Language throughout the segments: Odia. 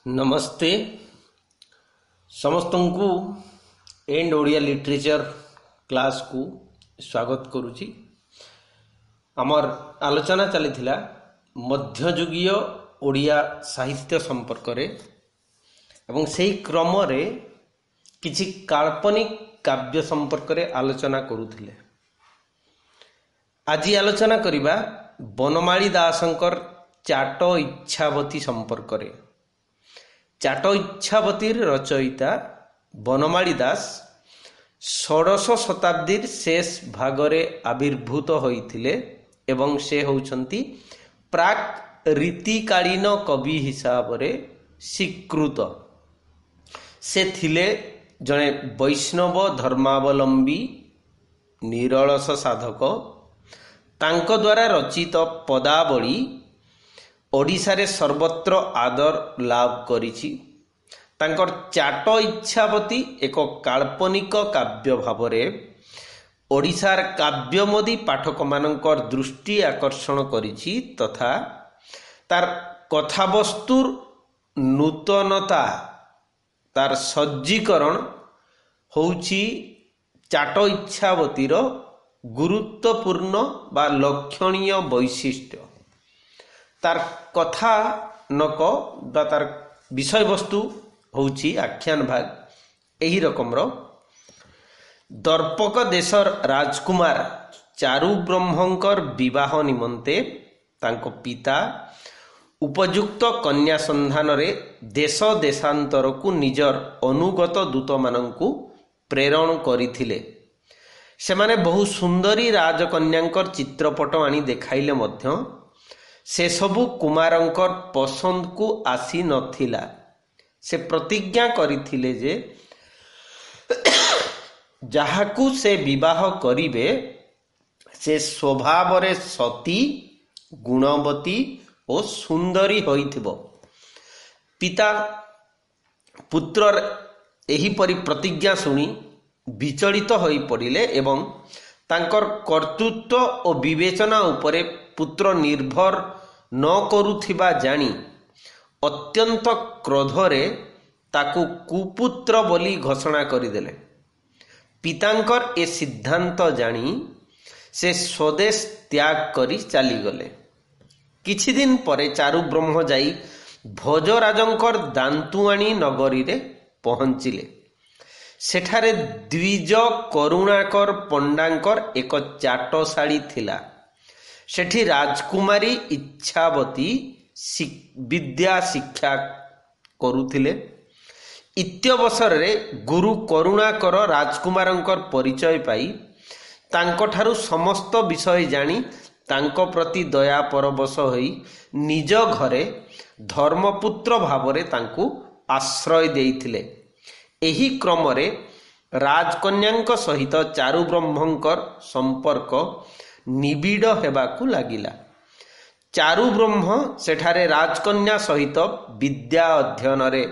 नमस्ते समस्त को एंड ओडिया लिटरेचर क्लास को स्वागत करुच्ची। आमर आलोचना चली मध्ययुगीय ओडिया साहित्य संपर्क रे एवं सेही क्रम रे किछि काल्पनिक काव्य संपर्क रे आलोचना करुथिले। आज आलोचना करिबा बनमाली दासंकर चाट इच्छावती संपर्क रे। चाट इच्छावतीर रचयिता बनमाली दास षोडश शताब्दीर शेष भागरे आविर्भूत होइथिले एवं से होउछंती प्राक रीतिकालीन कवि हिसाब रे स्वीकृत। से थिले जणे वैष्णव धर्मावलंबी निरलस साधक। तांको द्वारा रचित पदावली ओडिशा रे सर्वत्र आदर लाभ करिछि। तांकर चाट इच्छावती एक काल्पनिक काव्य भावरे ओडिशार काव्यमोदी पाठक मानकर दृष्टि आकर्षण करिछि तथा तार कथावस्तुर नूतनता तार सज्जीकरण होउछि चाट इच्छावतीर गुरुत्वपूर्ण बा लक्षणीय वैशिष्ट्य। तार कथा नक बा तार विषय वस्तु होउछि आख्यान भाग एही रकमर। दर्पक देशर राजकुमार चारु ब्रह्मंकर विवाह निमंते तांको पिता उपयुक्त कन्या संधान रे देश देशांतर को निजर अनुगत दूत मानंकु प्रेरण करिथिले। सेमाने बहु सुंदरी राजकन्यांकर चित्रपट आनी देखाइले मध्य से सबु कुमारंकर पसंद को आसी नथिला। से प्रतिज्ञा करिथिले जे जाहाकू से विवाह करिवे से स्वभाव रे सती गुणवती और सुंदरी होइथिबो। पिता पुत्रर एही परि प्रतिज्ञा सुनी विचलित होई पड़िले एवं तांकर कर्तृत्व और विवेचना उपरे पुत्र निर्भर न करुथिबा जानी अत्यंत क्रोधरे ताकू कुपुत्र बोली घोषणा करिदेले। पितांकर ए सिद्धांत जानी से स्वदेश त्याग करी चली गले। किछि दिन परे चारु ब्रह्म जाई भोजराजंकर दांतुआणी नगरी रे पहुंचिले। सेठारे द्विज करुणाकर पंडांकर एक चाटशाड़ी थिला। सेठी राजकुमारी इच्छावती विद्या शिक्षा करुथिले। इत्यवसर रे गुरु करुणाकर राजकुमारंकर परिचय पाई तांकोठारु समस्त विषय जानी तांको प्रति दया परवश होई निज घरे धर्मपुत्र भावरे तांकु आश्रय देइथिले। एही क्रमरे राजकन्यांक सहित चारु ब्रह्मंकर संपर्क निबिड़ हेबाकू लागिला। चारु ब्रह्म सेठारे राजकन्या सहित विद्या अध्ययन रे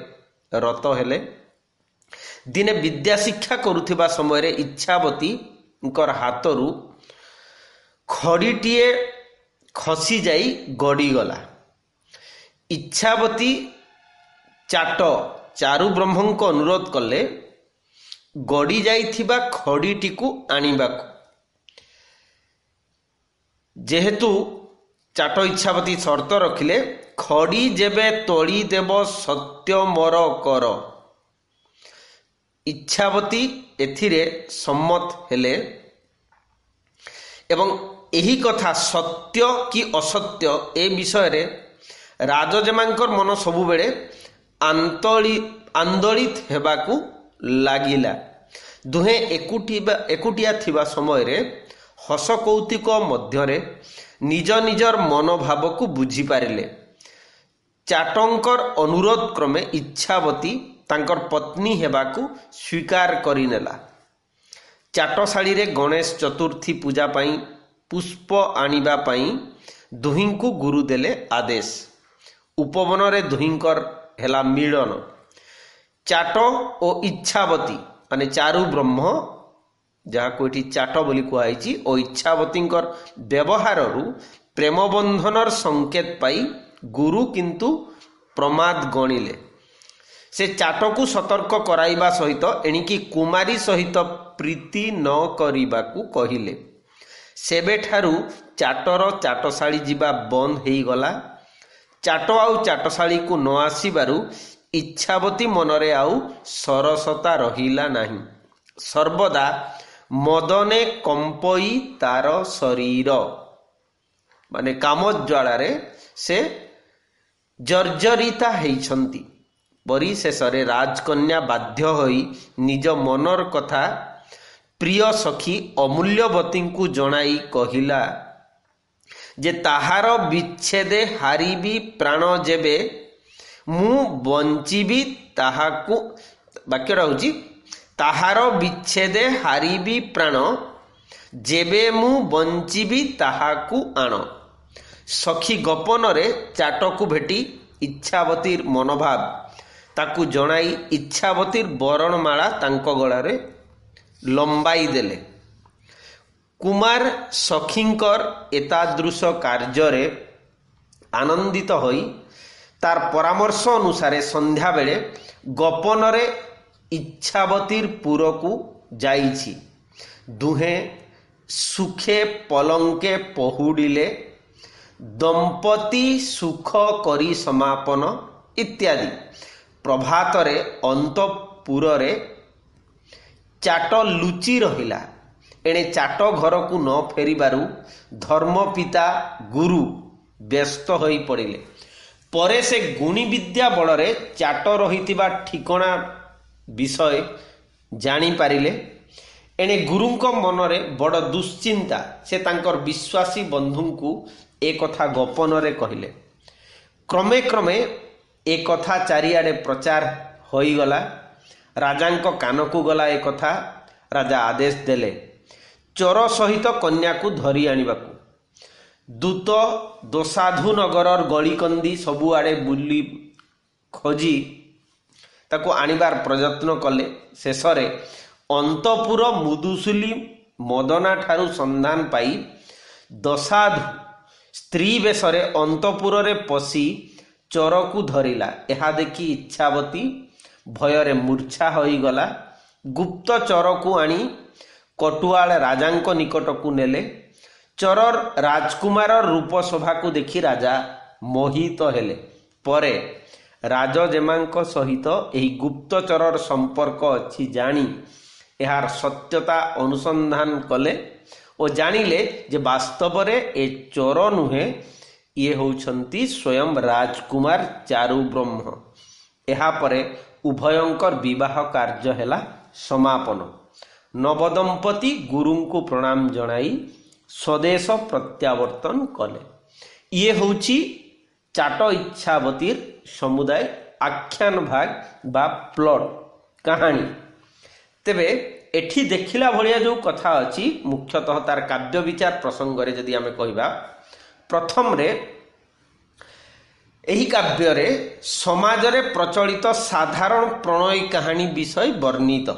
रत हेले। दिने विद्या शिक्षा करुथिबा समय रे इच्छावती हाथरू खड़ीटीए खसी जाई गड़ी गला। इच्छावती चाट चारु ब्रह्म को अनुरोध कले गड़ी जाइथिबा खड़ीटी को आनिबाकू। जेहेतु चाट इच्छावती शर्त रखिले खड़ी जेबे तोड़ी देव सत्य मोर कर। इच्छावती एथिरे सम्मत हेले एवं एही कथा सत्य कि असत्य ए विषय रे राजजेमांकर मन सबु बेले आंदोलित हेबाकू लागिला। दुहे एकुटिया थिबा समय रे हस कौतुक मध्यरे निज निजर मनोभाव को बुझी पारिले। चाटंकर अनुरोध क्रमे इच्छावती तांकर पत्नी हेबाकू स्वीकार करिनेला। चाटशाड़ी रे गणेश चतुर्थी पूजा पाई पुष्प आनिबा पाई दुहिंकु गुरु देले आदेश। उपवन रे दुहिंकर हेला मिलन। चाट और इच्छावती माने चारु ब्रह्म जहाँ को चाट बोली कहुई और इच्छावती व्यवहार प्रेम बंधनर संकेत पाई गुरु किंतु प्रमाद गणिले ସେ ଚାଟକୁ ସତର୍କ କରାଇବା ସହିତ ଏଣିକି କୁମାରୀ ସହିତ ପ୍ରୀତି ନ କରିବାକୁ କହିଲେ। ସେବେଠାରୁ ଚାଟର ଚାଟଶାଳୀ ଯିବା ବନ୍ଦ ହେଇଗଲା। ଚାଟ ଆଉ ଚାଟଶାଳୀକୁ ନ ଆସିବାରୁ ଇଚ୍ଛାବତୀ ମନରେ ଆଉ ସରସତା ରହିଲା ନାହିଁ। ସର୍ବଦା ମଦନେ କମ୍ପଇ ତାର ଶରୀର, ମାନେ କାମଜ୍ୱାଳାରେ ସେ ଜର୍ଜରିତା ହେଇଛନ୍ତି। ପରିଶେଷରେ ରାଜକନ୍ୟା ବାଧ୍ୟ ହୋଇ ନିଜ ମନର କଥା ପ୍ରିୟ ସଖୀ ଅମୂଲ୍ୟବତୀଙ୍କୁ ଜଣାଇ କହିଲା ଯେ ତାହାର ବିଚ୍ଛେଦେ ହାରିବି ପ୍ରାଣ ଯେବେ ମୁଁ ବଞ୍ଚିବି ତାହାକୁ, ବାକ୍ୟଟା ହେଉଛି ତାହାର ବିଚ୍ଛେଦେ ହାରିବି ପ୍ରାଣ ଯେବେ ମୁଁ ବଞ୍ଚିବି ତାହାକୁ ଆଣ। ସଖୀ ଗୋପନରେ ଚାଟକୁ ଭେଟି ଇଚ୍ଛାବତୀର ମନୋଭାବ ତାକୁ ଜଣାଇ ଇଚ୍ଛାବତୀର ବରଣମାଳା ତାଙ୍କ ଗଳାରେ ଲମ୍ବାଇ ଦେଲେ। କୁମାର ସଖୀଙ୍କର ଏତାଦୃଶ କାର୍ଯ୍ୟରେ ଆନନ୍ଦିତ ହୋଇ ତାର ପରାମର୍ଶ ଅନୁସାରେ ସନ୍ଧ୍ୟାବେଳେ ଗୋପନରେ ଇଚ୍ଛାବତୀର ପୁରକୁ ଯାଇଛି। ଦୁହେଁ ସୁଖେ ପଲଙ୍କେ ପହୁଡ଼ିଲେ, ଦମ୍ପତି ସୁଖ କରି ସମାପନ ଇତ୍ୟାଦି। ପ୍ରଭାତରେ ଅନ୍ତଃପୁରରେ ଚାଟ ଲୁଚି ରହିଲା। ଏଣେ ଚାଟ ଘରକୁ ନ ଫେରିବାରୁ ଧର୍ମପିତା ଗୁରୁ ବ୍ୟସ୍ତ ହୋଇ ପଡ଼ିଲେ। ପରେ ସେ ଗୁଣିବିଦ୍ୟା ବଳରେ ଚାଟ ରହିଥିବା ଠିକଣା ବିଷୟ ଜାଣିପାରିଲେ। ଏଣେ ଗୁରୁଙ୍କ ମନରେ ବଡ଼ ଦୁଶ୍ଚିନ୍ତା। ସେ ତାଙ୍କର ବିଶ୍ୱାସୀ ବନ୍ଧୁଙ୍କୁ ଏ କଥା ଗୋପନରେ କହିଲେ। କ୍ରମେ କ୍ରମେ ଏ କଥା ଚାରିଆଡ଼େ ପ୍ରଚାର ହୋଇଗଲା। ରାଜାଙ୍କ କାନକୁ ଗଲା ଏ କଥା। ରାଜା ଆଦେଶ ଦେଲେ ଚୋର ସହିତ କନ୍ୟାକୁ ଧରି ଆଣିବାକୁ। ଦୂତ ଦୋସାଧୁ ନଗରର ଗଳିକନ୍ଦି ସବୁଆଡ଼େ ବୁଲି ଖୋଜି ତାକୁ ଆଣିବାର ପ୍ରଯତ୍ନ କଲେ। ଶେଷରେ ଅନ୍ତଃପୁର ମୁଦୁସୁଲି ମଦନାଠାରୁ ସନ୍ଧାନ ପାଇ ଦୋସାଧୁ ସ୍ତ୍ରୀ ବେଶରେ ଅନ୍ତଃପୁରରେ ପଶି ଚୋରକୁ ଧରିଲା। ଏହା ଦେଖି ଇଚ୍ଛାବତୀ ଭୟରେ ମୂର୍ଚ୍ଛା ହୋଇଗଲା। ଗୁପ୍ତ ଚୋରକୁ ଆଣି କଟୁଆଳ ରାଜାଙ୍କ ନିକଟକୁ ନେଲେ। ଚୋରର ରାଜକୁମାର ରୂପ ଶୋଭାକୁ ଦେଖି ରାଜା ମୋହିତ ହେଲେ। ପରେ ରାଜଜେମାଙ୍କ ସହିତ ଏହି ଗୁପ୍ତଚରର ସମ୍ପର୍କ ଅଛି ଜାଣି ଏହାର ସତ୍ୟତା ଅନୁସନ୍ଧାନ କଲେ ଓ ଜାଣିଲେ ଯେ ବାସ୍ତବରେ ଏ ଚୋର ନୁହେଁ, ଇଏ ହେଉଛନ୍ତି ସ୍ୱୟଂ ରାଜକୁମାର ଚାରୁବ୍ରହ୍ମ। ଏହାପରେ ଉଭୟଙ୍କର ବିବାହ କାର୍ଯ୍ୟ ହେଲା ସମାପନ। ନବଦମ୍ପତି ଗୁରୁଙ୍କୁ ପ୍ରଣାମ ଜଣାଇ ସ୍ୱଦେଶ ପ୍ରତ୍ୟାବର୍ତ୍ତନ କଲେ। ଇଏ ହେଉଛି ଚାଟ ଇଚ୍ଛାବତୀର ସମୁଦାୟ ଆଖ୍ୟାନ ଭାଗ ବା ପ୍ଲଟ କାହାଣୀ। ତେବେ ଏଠି ଦେଖିଲା ଭଳିଆ ଯେଉଁ କଥା ଅଛି, ମୁଖ୍ୟତଃ ତାର କାବ୍ୟ ବିଚାର ପ୍ରସଙ୍ଗରେ ଯଦି ଆମେ କହିବା, ପ୍ରଥମରେ ଏହି କାବ୍ୟରେ ସମାଜରେ ପ୍ରଚଳିତ ସାଧାରଣ ପ୍ରଣୟ କାହାଣୀ ବିଷୟ ବର୍ଣ୍ଣିତ।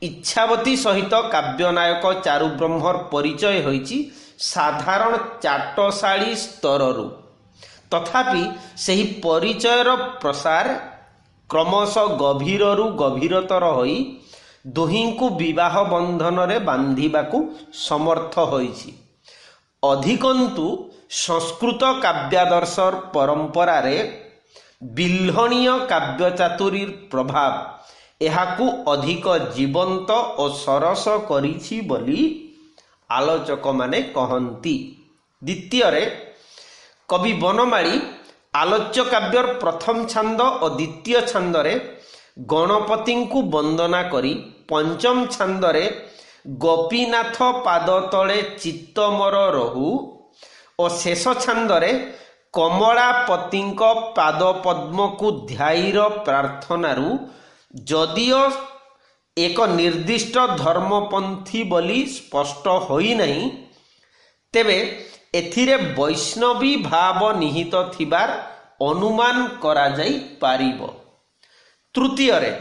ଇଚ୍ଛାବତୀ ସହିତ କାବ୍ୟନାୟକ ଚାରୁବ୍ରହ୍ମର ପରିଚୟ ହୋଇଛି ସାଧାରଣ ଚାଟଶାଳୀ ସ୍ତରରୁ। ତଥାପି ସେହି ପରିଚୟର ପ୍ରସାର କ୍ରମଶଃ ଗଭୀରରୁ ଗଭୀରତର ହୋଇ ଦୁହିଁଙ୍କୁ ବିବାହ ବନ୍ଧନରେ ବାନ୍ଧିବାକୁ ସମର୍ଥ ହୋଇଛି। ଅଧିକନ୍ତୁ ସଂସ୍କୃତ କାବ୍ୟାଦର୍ଶର ପରମ୍ପରାରେ ବିଲ୍ହଣୀୟ କାବ୍ୟଚାତୁରୀର ପ୍ରଭାବ ଏହାକୁ ଅଧିକ ଜୀବନ୍ତ ଓ ସରସ କରିଛି ବୋଲି ଆଲୋଚକମାନେ କହନ୍ତି। ଦ୍ୱିତୀୟରେ କବି ବନମାଳୀ ଆଲୋଚ୍ୟ କାବ୍ୟର ପ୍ରଥମ ଛାନ୍ଦ ଓ ଦ୍ୱିତୀୟ ଛାନ୍ଦରେ ଗଣପତିଙ୍କୁ ବନ୍ଦନା କରି, ପଞ୍ଚମ ଛାନ୍ଦରେ ଗୋପୀନାଥ ପାଦ ତଳେ ଚିତ୍ତ ମୋର ରହୁ ଓ ଶେଷ ଛାନ୍ଦରେ କମଳାପତିଙ୍କ ପାଦ ପଦ୍ମକୁ ଧ୍ୟାଇର ପ୍ରାର୍ଥନାରୁ ଯଦିଓ ଏକ ନିର୍ଦ୍ଦିଷ୍ଟ ଧର୍ମପନ୍ଥୀ ବୋଲି ସ୍ପଷ୍ଟ ହୋଇନାହିଁ, ତେବେ ଏଥିରେ ବୈଷ୍ଣବୀ ଭାବ ନିହିତ ଥିବାର ଅନୁମାନ କରାଯାଇପାରିବ। ତୃତୀୟରେ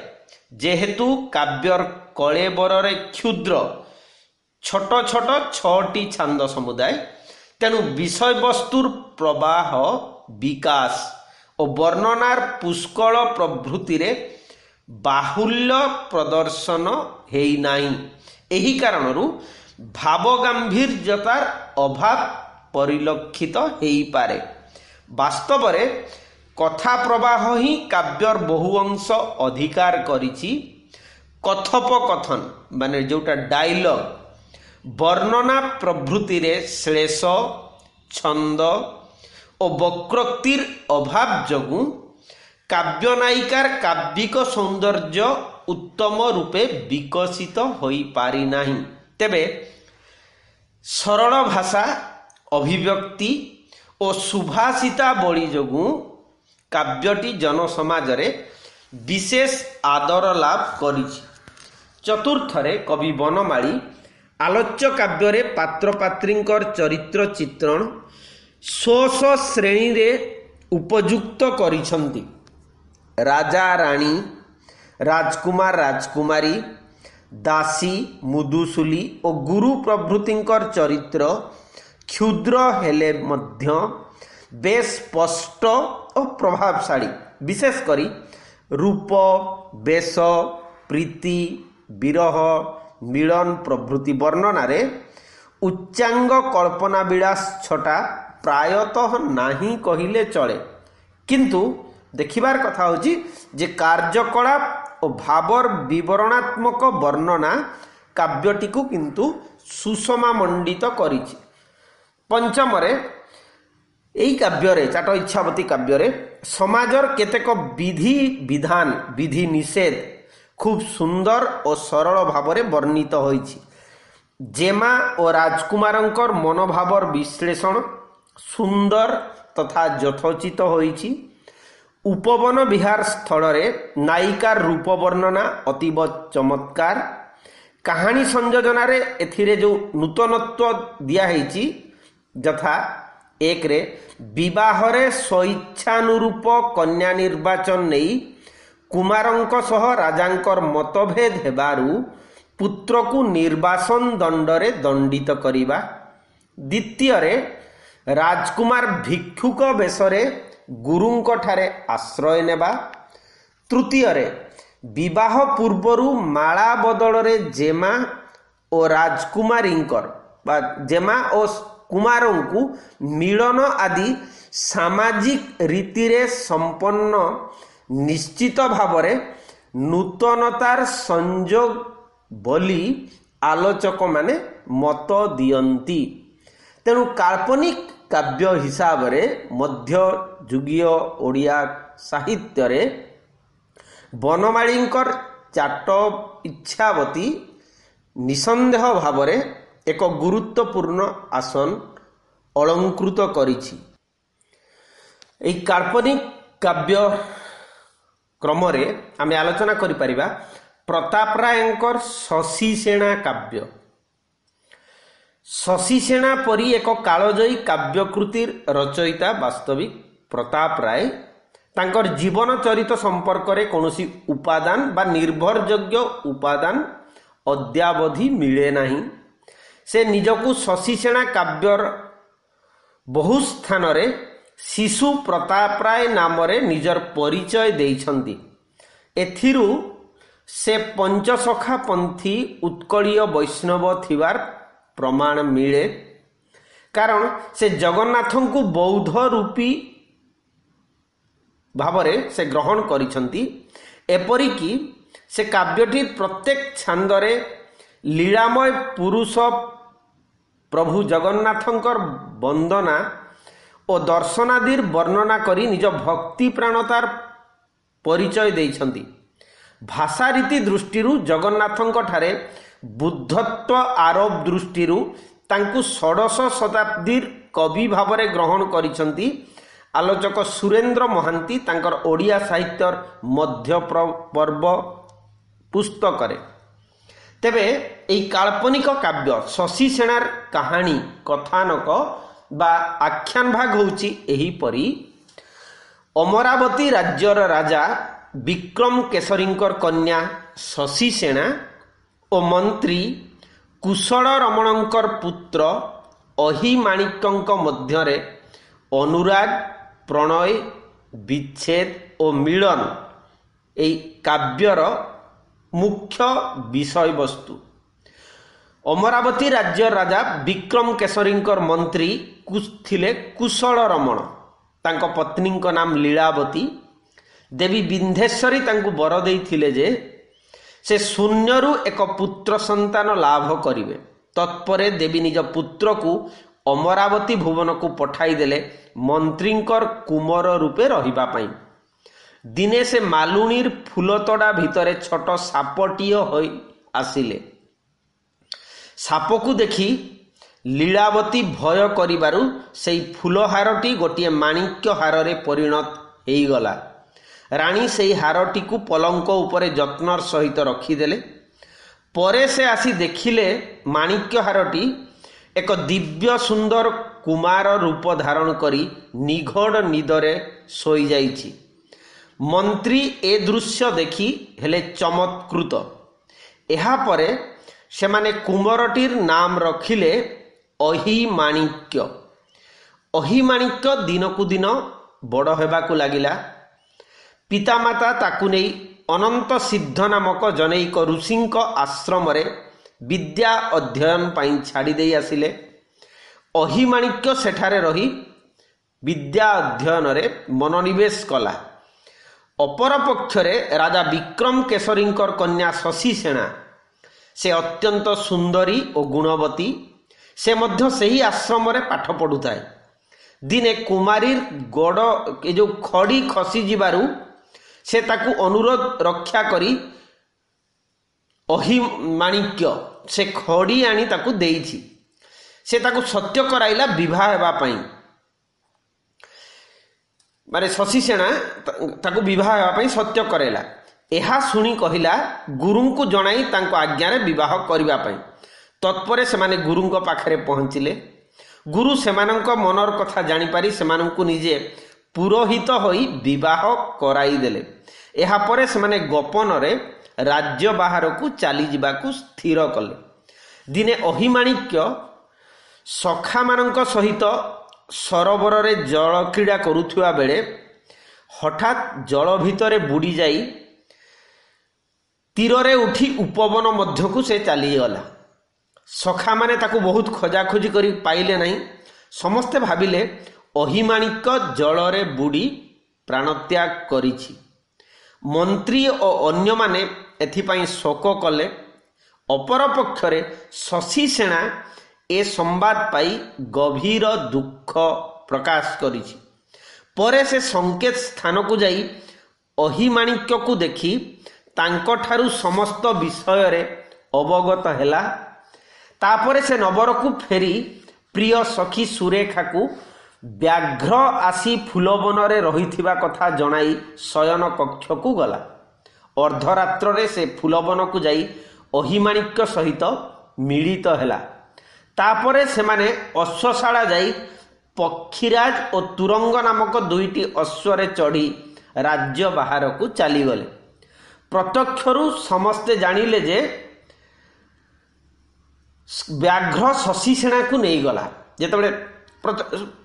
ଯେହେତୁ କାବ୍ୟର କଳେବରରେ କ୍ଷୁଦ୍ର ଛୋଟ ଛୋଟ 6ଟି ଛାନ୍ଦ ସମୁଦାୟ, ତେଣୁ ବିଷୟବସ୍ତୁର ପ୍ରବାହ, ବିକାଶ ଓ ବର୍ଣ୍ଣନାର ପୁଷ୍କଳ ପ୍ରଭୃତିରେ ବାହୁଲ୍ୟ ପ୍ରଦର୍ଶନ ହେଇନାହିଁ। ଏହି କାରଣରୁ ଭାବ ଗାମ୍ଭୀର୍ଯ୍ୟତାର ଅଭାବ ପରିଲକ୍ଷିତ ହେଇପାରେ। ବାସ୍ତବରେ କଥା ପ୍ରବାହ ହିଁ କାବ୍ୟର ବହୁ ଅଂଶ ଅଧିକାର କରିଛି। কথୋପକଥନ ମାନେ ଯେଉଁଟା ଡାଇଲଗ, ବର୍ଣ୍ଣନା ପ୍ରଭୃତିରେ ଶ୍ଳେଷ, ଛନ୍ଦ ଓ ବକ୍ରୋକ୍ତିର ଅଭାବ ଯୋଗୁଁ କାବ୍ୟ ନାୟିକାର କାବ୍ୟିକ ସୌନ୍ଦର୍ଯ୍ୟ ଉତ୍ତମ ରୂପେ ବିକଶିତ ହୋଇପାରିନାହିଁ। ତେବେ ସରଳ ଭାଷା, ଅଭିବ୍ୟକ୍ତି ଓ ସୁଭାଷିତାବଳୀ ଯୋଗୁଁ କାବ୍ୟଟି ଜନସମାଜରେ ବିଶେଷ ଆଦର ଲାଭ କରିଛି। ଚତୁର୍ଥରେ କବି ବନମାଳୀ ଆଲୋଚ୍ୟ କାବ୍ୟରେ ପାତ୍ରପାତ୍ରୀଙ୍କର ଚରିତ୍ର ଚିତ୍ରଣ ସ୍ୱ ସ୍ୱ ଶ୍ରେଣୀରେ ଉପଯୁକ୍ତ କରିଛନ୍ତି। ରାଜା ରାଣୀ, ରାଜକୁମାର ରାଜକୁମାରୀ, ଦାସୀ ମୁଦୁସୁଲି ଓ ଗୁରୁ ପ୍ରଭୃତିଙ୍କର ଚରିତ୍ର କ୍ଷୁଦ୍ର ହେଲେ ମଧ୍ୟ ବେଶ ସ୍ପଷ୍ଟ ଓ ପ୍ରଭାବଶାଳୀ। ବିଶେଷ କରି ରୂପ, ବେଶ, ପ୍ରୀତି, ବିରହ, ମିଳନ ପ୍ରଭୃତି ବର୍ଣ୍ଣନାରେ ଉଚ୍ଚାଙ୍ଗ କଳ୍ପନା ବିଳାସ ଛଟା ପ୍ରାୟତଃ ନାହିଁ କହିଲେ ଚଳେ। କିନ୍ତୁ ଦେଖିବାର କଥା ହେଉଛି ଯେ କାର୍ଯ୍ୟକଳାପ ଓ ଭାବର ବିବରଣାତ୍ମକ ବର୍ଣ୍ଣନା କାବ୍ୟଟିକୁ କିନ୍ତୁ ସୁଷମା ମଣ୍ଡିତ କରିଛି। ପଞ୍ଚମରେ ଏହି କାବ୍ୟରେ ଚାଟ ଇଚ୍ଛାବତୀ କାବ୍ୟରେ ସମାଜର କେତେକ ବିଧି ବିଧାନ, ବିଧି ନିଷେଧ ଖୁବ୍ ସୁନ୍ଦର ଓ ସରଳ ଭାବରେ ବର୍ଣ୍ଣିତ ହୋଇଛି। ଜେମା ଓ ରାଜକୁମାରଙ୍କର ମନୋଭାବର ବିଶ୍ଳେଷଣ ସୁନ୍ଦର ତଥା ଯଥୋଚିତ ହୋଇଛି। ଉପବନ ବିହାର ସ୍ଥଳରେ ନାୟିକାର ରୂପ ବର୍ଣ୍ଣନା ଅତୀବ ଚମତ୍କାର। କାହାଣୀ ସଂଯୋଜନାରେ ଏଥିରେ ଯେଉଁ ନୂତନତ୍ୱ ଦିଆହେଇଛି, ଯଥା ଏକରେ ବିବାହରେ ସ୍ୱଇଚ୍ଛାନୁରୂପ କନ୍ୟା ନିର୍ବାଚନ ନେଇ କୁମାରଙ୍କ ସହ ରାଜାଙ୍କର ମତଭେଦ ହେବାରୁ ପୁତ୍ରକୁ ନିର୍ବାସନ ଦଣ୍ଡରେ ଦଣ୍ଡିତ କରିବା। ଦ୍ୱିତୀୟରେ ରାଜକୁମାର ଭିକ୍ଷୁକ ବେଶରେ ଗୁରୁଙ୍କଠାରେ ଆଶ୍ରୟ ନେବା। ତୃତୀୟରେ ବିବାହ ପୂର୍ବରୁ ମାଳା ବଦଳରେ ଜେମା ଓ ରାଜକୁମାରୀଙ୍କର ବା ଜେମା ଓ କୁମାରଙ୍କୁ ମିଳନ ଆଦି ସାମାଜିକ ରୀତିରେ ସମ୍ପନ୍ନ ନିଶ୍ଚିତ ଭାବରେ ନୂତନତାର ସଂଯୋଗ ବୋଲି ଆଲୋଚକମାନେ ମତ ଦିଅନ୍ତି। ତେଣୁ କାଳ୍ପନିକ କାବ୍ୟ ହିସାବରେ ମଧ୍ୟଯୁଗୀୟ ଓଡ଼ିଆ ସାହିତ୍ୟରେ ବନମାଳୀଙ୍କର ଚାଟ ଇଚ୍ଛାବତୀ ନିଃସନ୍ଦେହ ଭାବରେ ଏକ ଗୁରୁତ୍ୱପୂର୍ଣ୍ଣ ଆସନ ଅଳଙ୍କୃତ କରିଛି। ଏହି କାଳ୍ପନିକ କାବ୍ୟ କ୍ରମରେ ଆମେ ଆଲୋଚନା କରିପାରିବା ପ୍ରତାପ ରାୟଙ୍କର ଶଶିସେଣା କାବ୍ୟ। ଶଶିସେଣା ପରି ଏକ କାଳଜୟୀ କାବ୍ୟକୃତିର ରଚୟିତା ବାସ୍ତବିକ ପ୍ରତାପ ରାୟ ତାଙ୍କର ଜୀବନ ଚରିତ ସମ୍ପର୍କରେ କୌଣସି ଉପାଦାନ ବା ନିର୍ଭରଯୋଗ୍ୟ ଉପାଦାନ ଅଦ୍ୟାବଧି ମିଳେ ନାହିଁ। ସେ ନିଜକୁ ଶଶିସେଣା କାବ୍ୟର ବହୁ ସ୍ଥାନରେ ଶିଶୁ ପ୍ରତାପ ରାୟ ନାମରେ ନିଜର ପରିଚୟ ଦେଇଛନ୍ତି। ଏଥିରୁ ସେ ପଞ୍ଚସଖା ପନ୍ଥୀ ଉତ୍କଳୀୟ ବୈଷ୍ଣବ ଥିବାର ପ୍ରମାଣ ମିଳେ। କାରଣ ସେ ଜଗନ୍ନାଥଙ୍କୁ ବୌଦ୍ଧ ରୂପୀ ଭାବରେ ସେ ଗ୍ରହଣ କରିଛନ୍ତି। ଏପରିକି ସେ କାବ୍ୟଟି ପ୍ରତ୍ୟେକ ଛାନ୍ଦରେ ଲୀଳାମୟ ପୁରୁଷ ପ୍ରଭୁ ଜଗନ୍ନାଥଙ୍କର ବନ୍ଦନା ଓ ଦର୍ଶନାଦିର ବର୍ଣ୍ଣନା କରି ନିଜ ଭକ୍ତି ପ୍ରାଣତାର ପରିଚୟ ଦେଇଛନ୍ତି। ଭାଷା ରୀତି ଦୃଷ୍ଟିରୁ ଜଗନ୍ନାଥଙ୍କ ଠାରେ ବୁଦ୍ଧତ୍ୱ ଆରୋପ ଦୃଷ୍ଟିରୁ ତାଙ୍କୁ ଷୋଡ଼ଶ ଶତାବ୍ଦୀର କବି ଭାବରେ ଗ୍ରହଣ କରିଛନ୍ତି ଆଲୋଚକ ସୁରେନ୍ଦ୍ର ମହାନ୍ତି ତାଙ୍କର ଓଡ଼ିଆ ସାହିତ୍ୟର ମଧ୍ୟପର୍ବ ପୁସ୍ତକରେ। ତେବେ ଏହି କାଳ୍ପନିକ କାବ୍ୟ ଶଶିସେଣାର କାହାଣୀ କଥାନକ ବା ଆଖ୍ୟାନ ଭାଗ ହେଉଛି ଏହିପରି। ଅମରାବତୀ ରାଜ୍ୟର ରାଜା ବିକ୍ରମ କେଶରୀଙ୍କର କନ୍ୟା ଶଶିସେଣା ଓ ମନ୍ତ୍ରୀ କୁଶଳ ରମଣଙ୍କର ପୁତ୍ର ଅହିମାଣିକଙ୍କ ମଧ୍ୟରେ ଅନୁରାଗ, ପ୍ରଣୟ ବିଚ୍ଛେଦ ଓ ମିଳନ ଏହି କାବ୍ୟର ମୁଖ୍ୟ ବିଷୟବସ୍ତୁ। ଅମରାବତୀ ରାଜ୍ୟ ରାଜା ବିକ୍ରମ କେଶରୀଙ୍କର ମନ୍ତ୍ରୀ ଥିଲେ କୁଶଳ ରମଣ। ତାଙ୍କ ପତ୍ନୀଙ୍କ ନାମ ଲୀଳାବତୀ। ଦେବୀ ବିନ୍ଧେଶ୍ୱରୀ ତାଙ୍କୁ ବର ଦେଇଥିଲେ ଯେ ସେ ଶୂନ୍ୟରୁ ଏକ ପୁତ୍ର ସନ୍ତାନ ଲାଭ କରିବେ। ତତ୍ପରେ ଦେବୀ ନିଜ ପୁତ୍ରକୁ ଅମରାବତୀ ଭୁବନକୁ ପଠାଇଦେଲେ ମନ୍ତ୍ରୀଙ୍କର କୁମର ରୂପେ ରହିବା ପାଇଁ। ଦିନେ ସେ ମାଲୁଣୀର ଫୁଲତଡ଼ା ଭିତରେ ଛୋଟ ସାପଟିଏ ହୋଇ ଆସିଲେ। ସାପକୁ ଦେଖି ଲୀଳାବତୀ ଭୟ କରିବାରୁ ସେହି ଫୁଲହାରଟି ଗୋଟିଏ ମାଣିକ୍ୟ ହାରରେ ପରିଣତ ହୋଇଗଲା। ରାଣୀ ସେହି ହାରଟିକୁ ପଲଙ୍କ ଉପରେ ଯତ୍ନର ସହିତ ରଖିଦେଲେ। ପରେ ସେ ଆସି ଦେଖିଲେ ମାଣିକ୍ୟ ହାରଟି ଏକ ଦିବ୍ୟ ସୁନ୍ଦର କୁମାର ରୂପ ଧାରଣ କରି ନିଘୋଡ଼ ନିଦରେ ଶୋଇଯାଇଛି। ମନ୍ତ୍ରୀ ଏ ଦୃଶ୍ୟ ଦେଖି ହେଲେ ଚମତ୍କୃତ। ଏହାପରେ ସେମାନେ କୁମରଟିର ନାମ ରଖିଲେ ଅହିମାଣିକ୍ୟ। ଅହିମାଣିକ୍ୟ ଦିନକୁ ଦିନ ବଡ଼ ହେବାକୁ ଲାଗିଲା। ପିତାମାତା ତାକୁ ନେଇ ଅନନ୍ତ ସିଦ୍ଧ ନାମକ ଜନୈକ ଋଷିଙ୍କ ଆଶ୍ରମରେ ବିଦ୍ୟା ଅଧ୍ୟୟନ ପାଇଁ ଛାଡ଼ି ଦେଇ ଆସିଲେ। ଅହିମାଣିକ୍ୟ ସେଠାରେ ରହି ବିଦ୍ୟା ଅଧ୍ୟୟନରେ ମନୋନିବେଶ କଲା। ଅପରପକ୍ଷରେ ରାଜା ବିକ୍ରମ କେଶରୀଙ୍କର କନ୍ୟା ଶଶିସେନା, ସେ ଅତ୍ୟନ୍ତ ସୁନ୍ଦରୀ ଓ ଗୁଣବତୀ। ସେ ମଧ୍ୟ ସେହି ଆଶ୍ରମରେ ପାଠ ପଢ଼ୁଥାଏ। ଦିନେ କୁମାରୀର ଗୋଡ଼ ଯେଉଁ ଖଡ଼ି ଖସିଯିବାରୁ ସେ ତାକୁ ଅନୁରୋଧ ରକ୍ଷା କରି ଅହିମାଣିକ୍ୟ ସେ ଖଡ଼ି ଆଣି ତାକୁ ଦେଇଛି। ସେ ତାକୁ ସତ୍ୟ କରାଇଲା ବିବାହ ହେବା ପାଇଁ। ମାନେ ଶଶିସେନା ତାକୁ ବିବାହ ହେବା ପାଇଁ ସତ୍ୟ କରାଇଲା। ଏହା ଶୁଣି କହିଲା ଗୁରୁଙ୍କୁ ଜଣାଇ ତାଙ୍କ ଆଜ୍ଞାରେ ବିବାହ କରିବା ପାଇଁ। ତତ୍ପରେ ସେମାନେ ଗୁରୁଙ୍କ ପାଖରେ ପହଞ୍ଚିଲେ। ଗୁରୁ ସେମାନଙ୍କ ମନର କଥା ଜାଣିପାରି ସେମାନଙ୍କୁ ନିଜେ ପୁରୋହିତ ହୋଇ ବିବାହ କରାଇଦେଲେ। ଏହାପରେ ସେମାନେ ଗୋପନରେ ରାଜ୍ୟ ବାହାରକୁ ଚାଲିଯିବାକୁ ସ୍ଥିର କଲେ। ଦିନେ ଅହିମାଣିକ୍ୟ ସଖାମାନଙ୍କ ସହିତ ସରୋବରରେ ଜଳ କ୍ରୀଡ଼ା କରୁଥିବା ବେଳେ ହଠାତ୍ ଜଳ ଭିତରେ ବୁଡ଼ି ଯାଇ ତୀରରେ ଉଠି ଉପବନ ମଧ୍ୟକୁ ସେ ଚାଲିଗଲା। ସଖାମାନେ ତାକୁ ବହୁତ ଖୋଜାଖୋଜି କରି ପାଇଲେ ନାହିଁ। ସମସ୍ତେ ଭାବିଲେ ଅହିମାଣିକ୍ୟ ଜଳରେ ବୁଡ଼ି ପ୍ରାଣତ୍ୟାଗ କରିଛି। ମନ୍ତ୍ରୀ ଓ ଅନ୍ୟମାନେ ଏଥିପାଇଁ ଶୋକ କଲେ। ଅପରପକ୍ଷରେ ଶଶିସେନା ଏ ସମ୍ବାଦ ପାଇ ଗଭୀର ଦୁଃଖ ପ୍ରକାଶ କରିଛି। ପରେ ସେ ସଙ୍କେତ ସ୍ଥାନକୁ ଯାଇ ଅହିମାଣିକ୍ୟକୁ ଦେଖି ତାଙ୍କଠାରୁ ସମସ୍ତ ବିଷୟରେ ଅବଗତ ହେଲା। ତାପରେ ସେ ନଗରକୁ ଫେରି ପ୍ରିୟ ସଖୀ ସୁରେଖାକୁ ବ୍ୟାଘ୍ର ଆସି ଫୁଲବନରେ ରହିଥିବା କଥା ଜଣାଇ ଶୟନ କକ୍ଷକୁ ଗଲା। ଅର୍ଦ୍ଧରାତ୍ରରେ ସେ ଫୁଲବନକୁ ଯାଇ ଅହିମାଣିକ୍ୟ ସହିତ ମିଳିତ ହେଲା। ତାପରେ ସେମାନେ ଅଶ୍ୱଶାଳା ଯାଇ ପକ୍ଷୀରାଜ ଓ ତୁରଙ୍ଗ ନାମକ ଦୁଇଟି ଅଶ୍ୱରେ ଚଢ଼ି ରାଜ୍ୟ ବାହାରକୁ ଚାଲିଗଲେ। ପ୍ରତ୍ୟକ୍ଷରୁ ସମସ୍ତେ ଜାଣିଲେ ଯେ ବ୍ୟାଘ୍ର ଶଶିସେନାକୁ ନେଇଗଲା। ଯେତେବେଳେ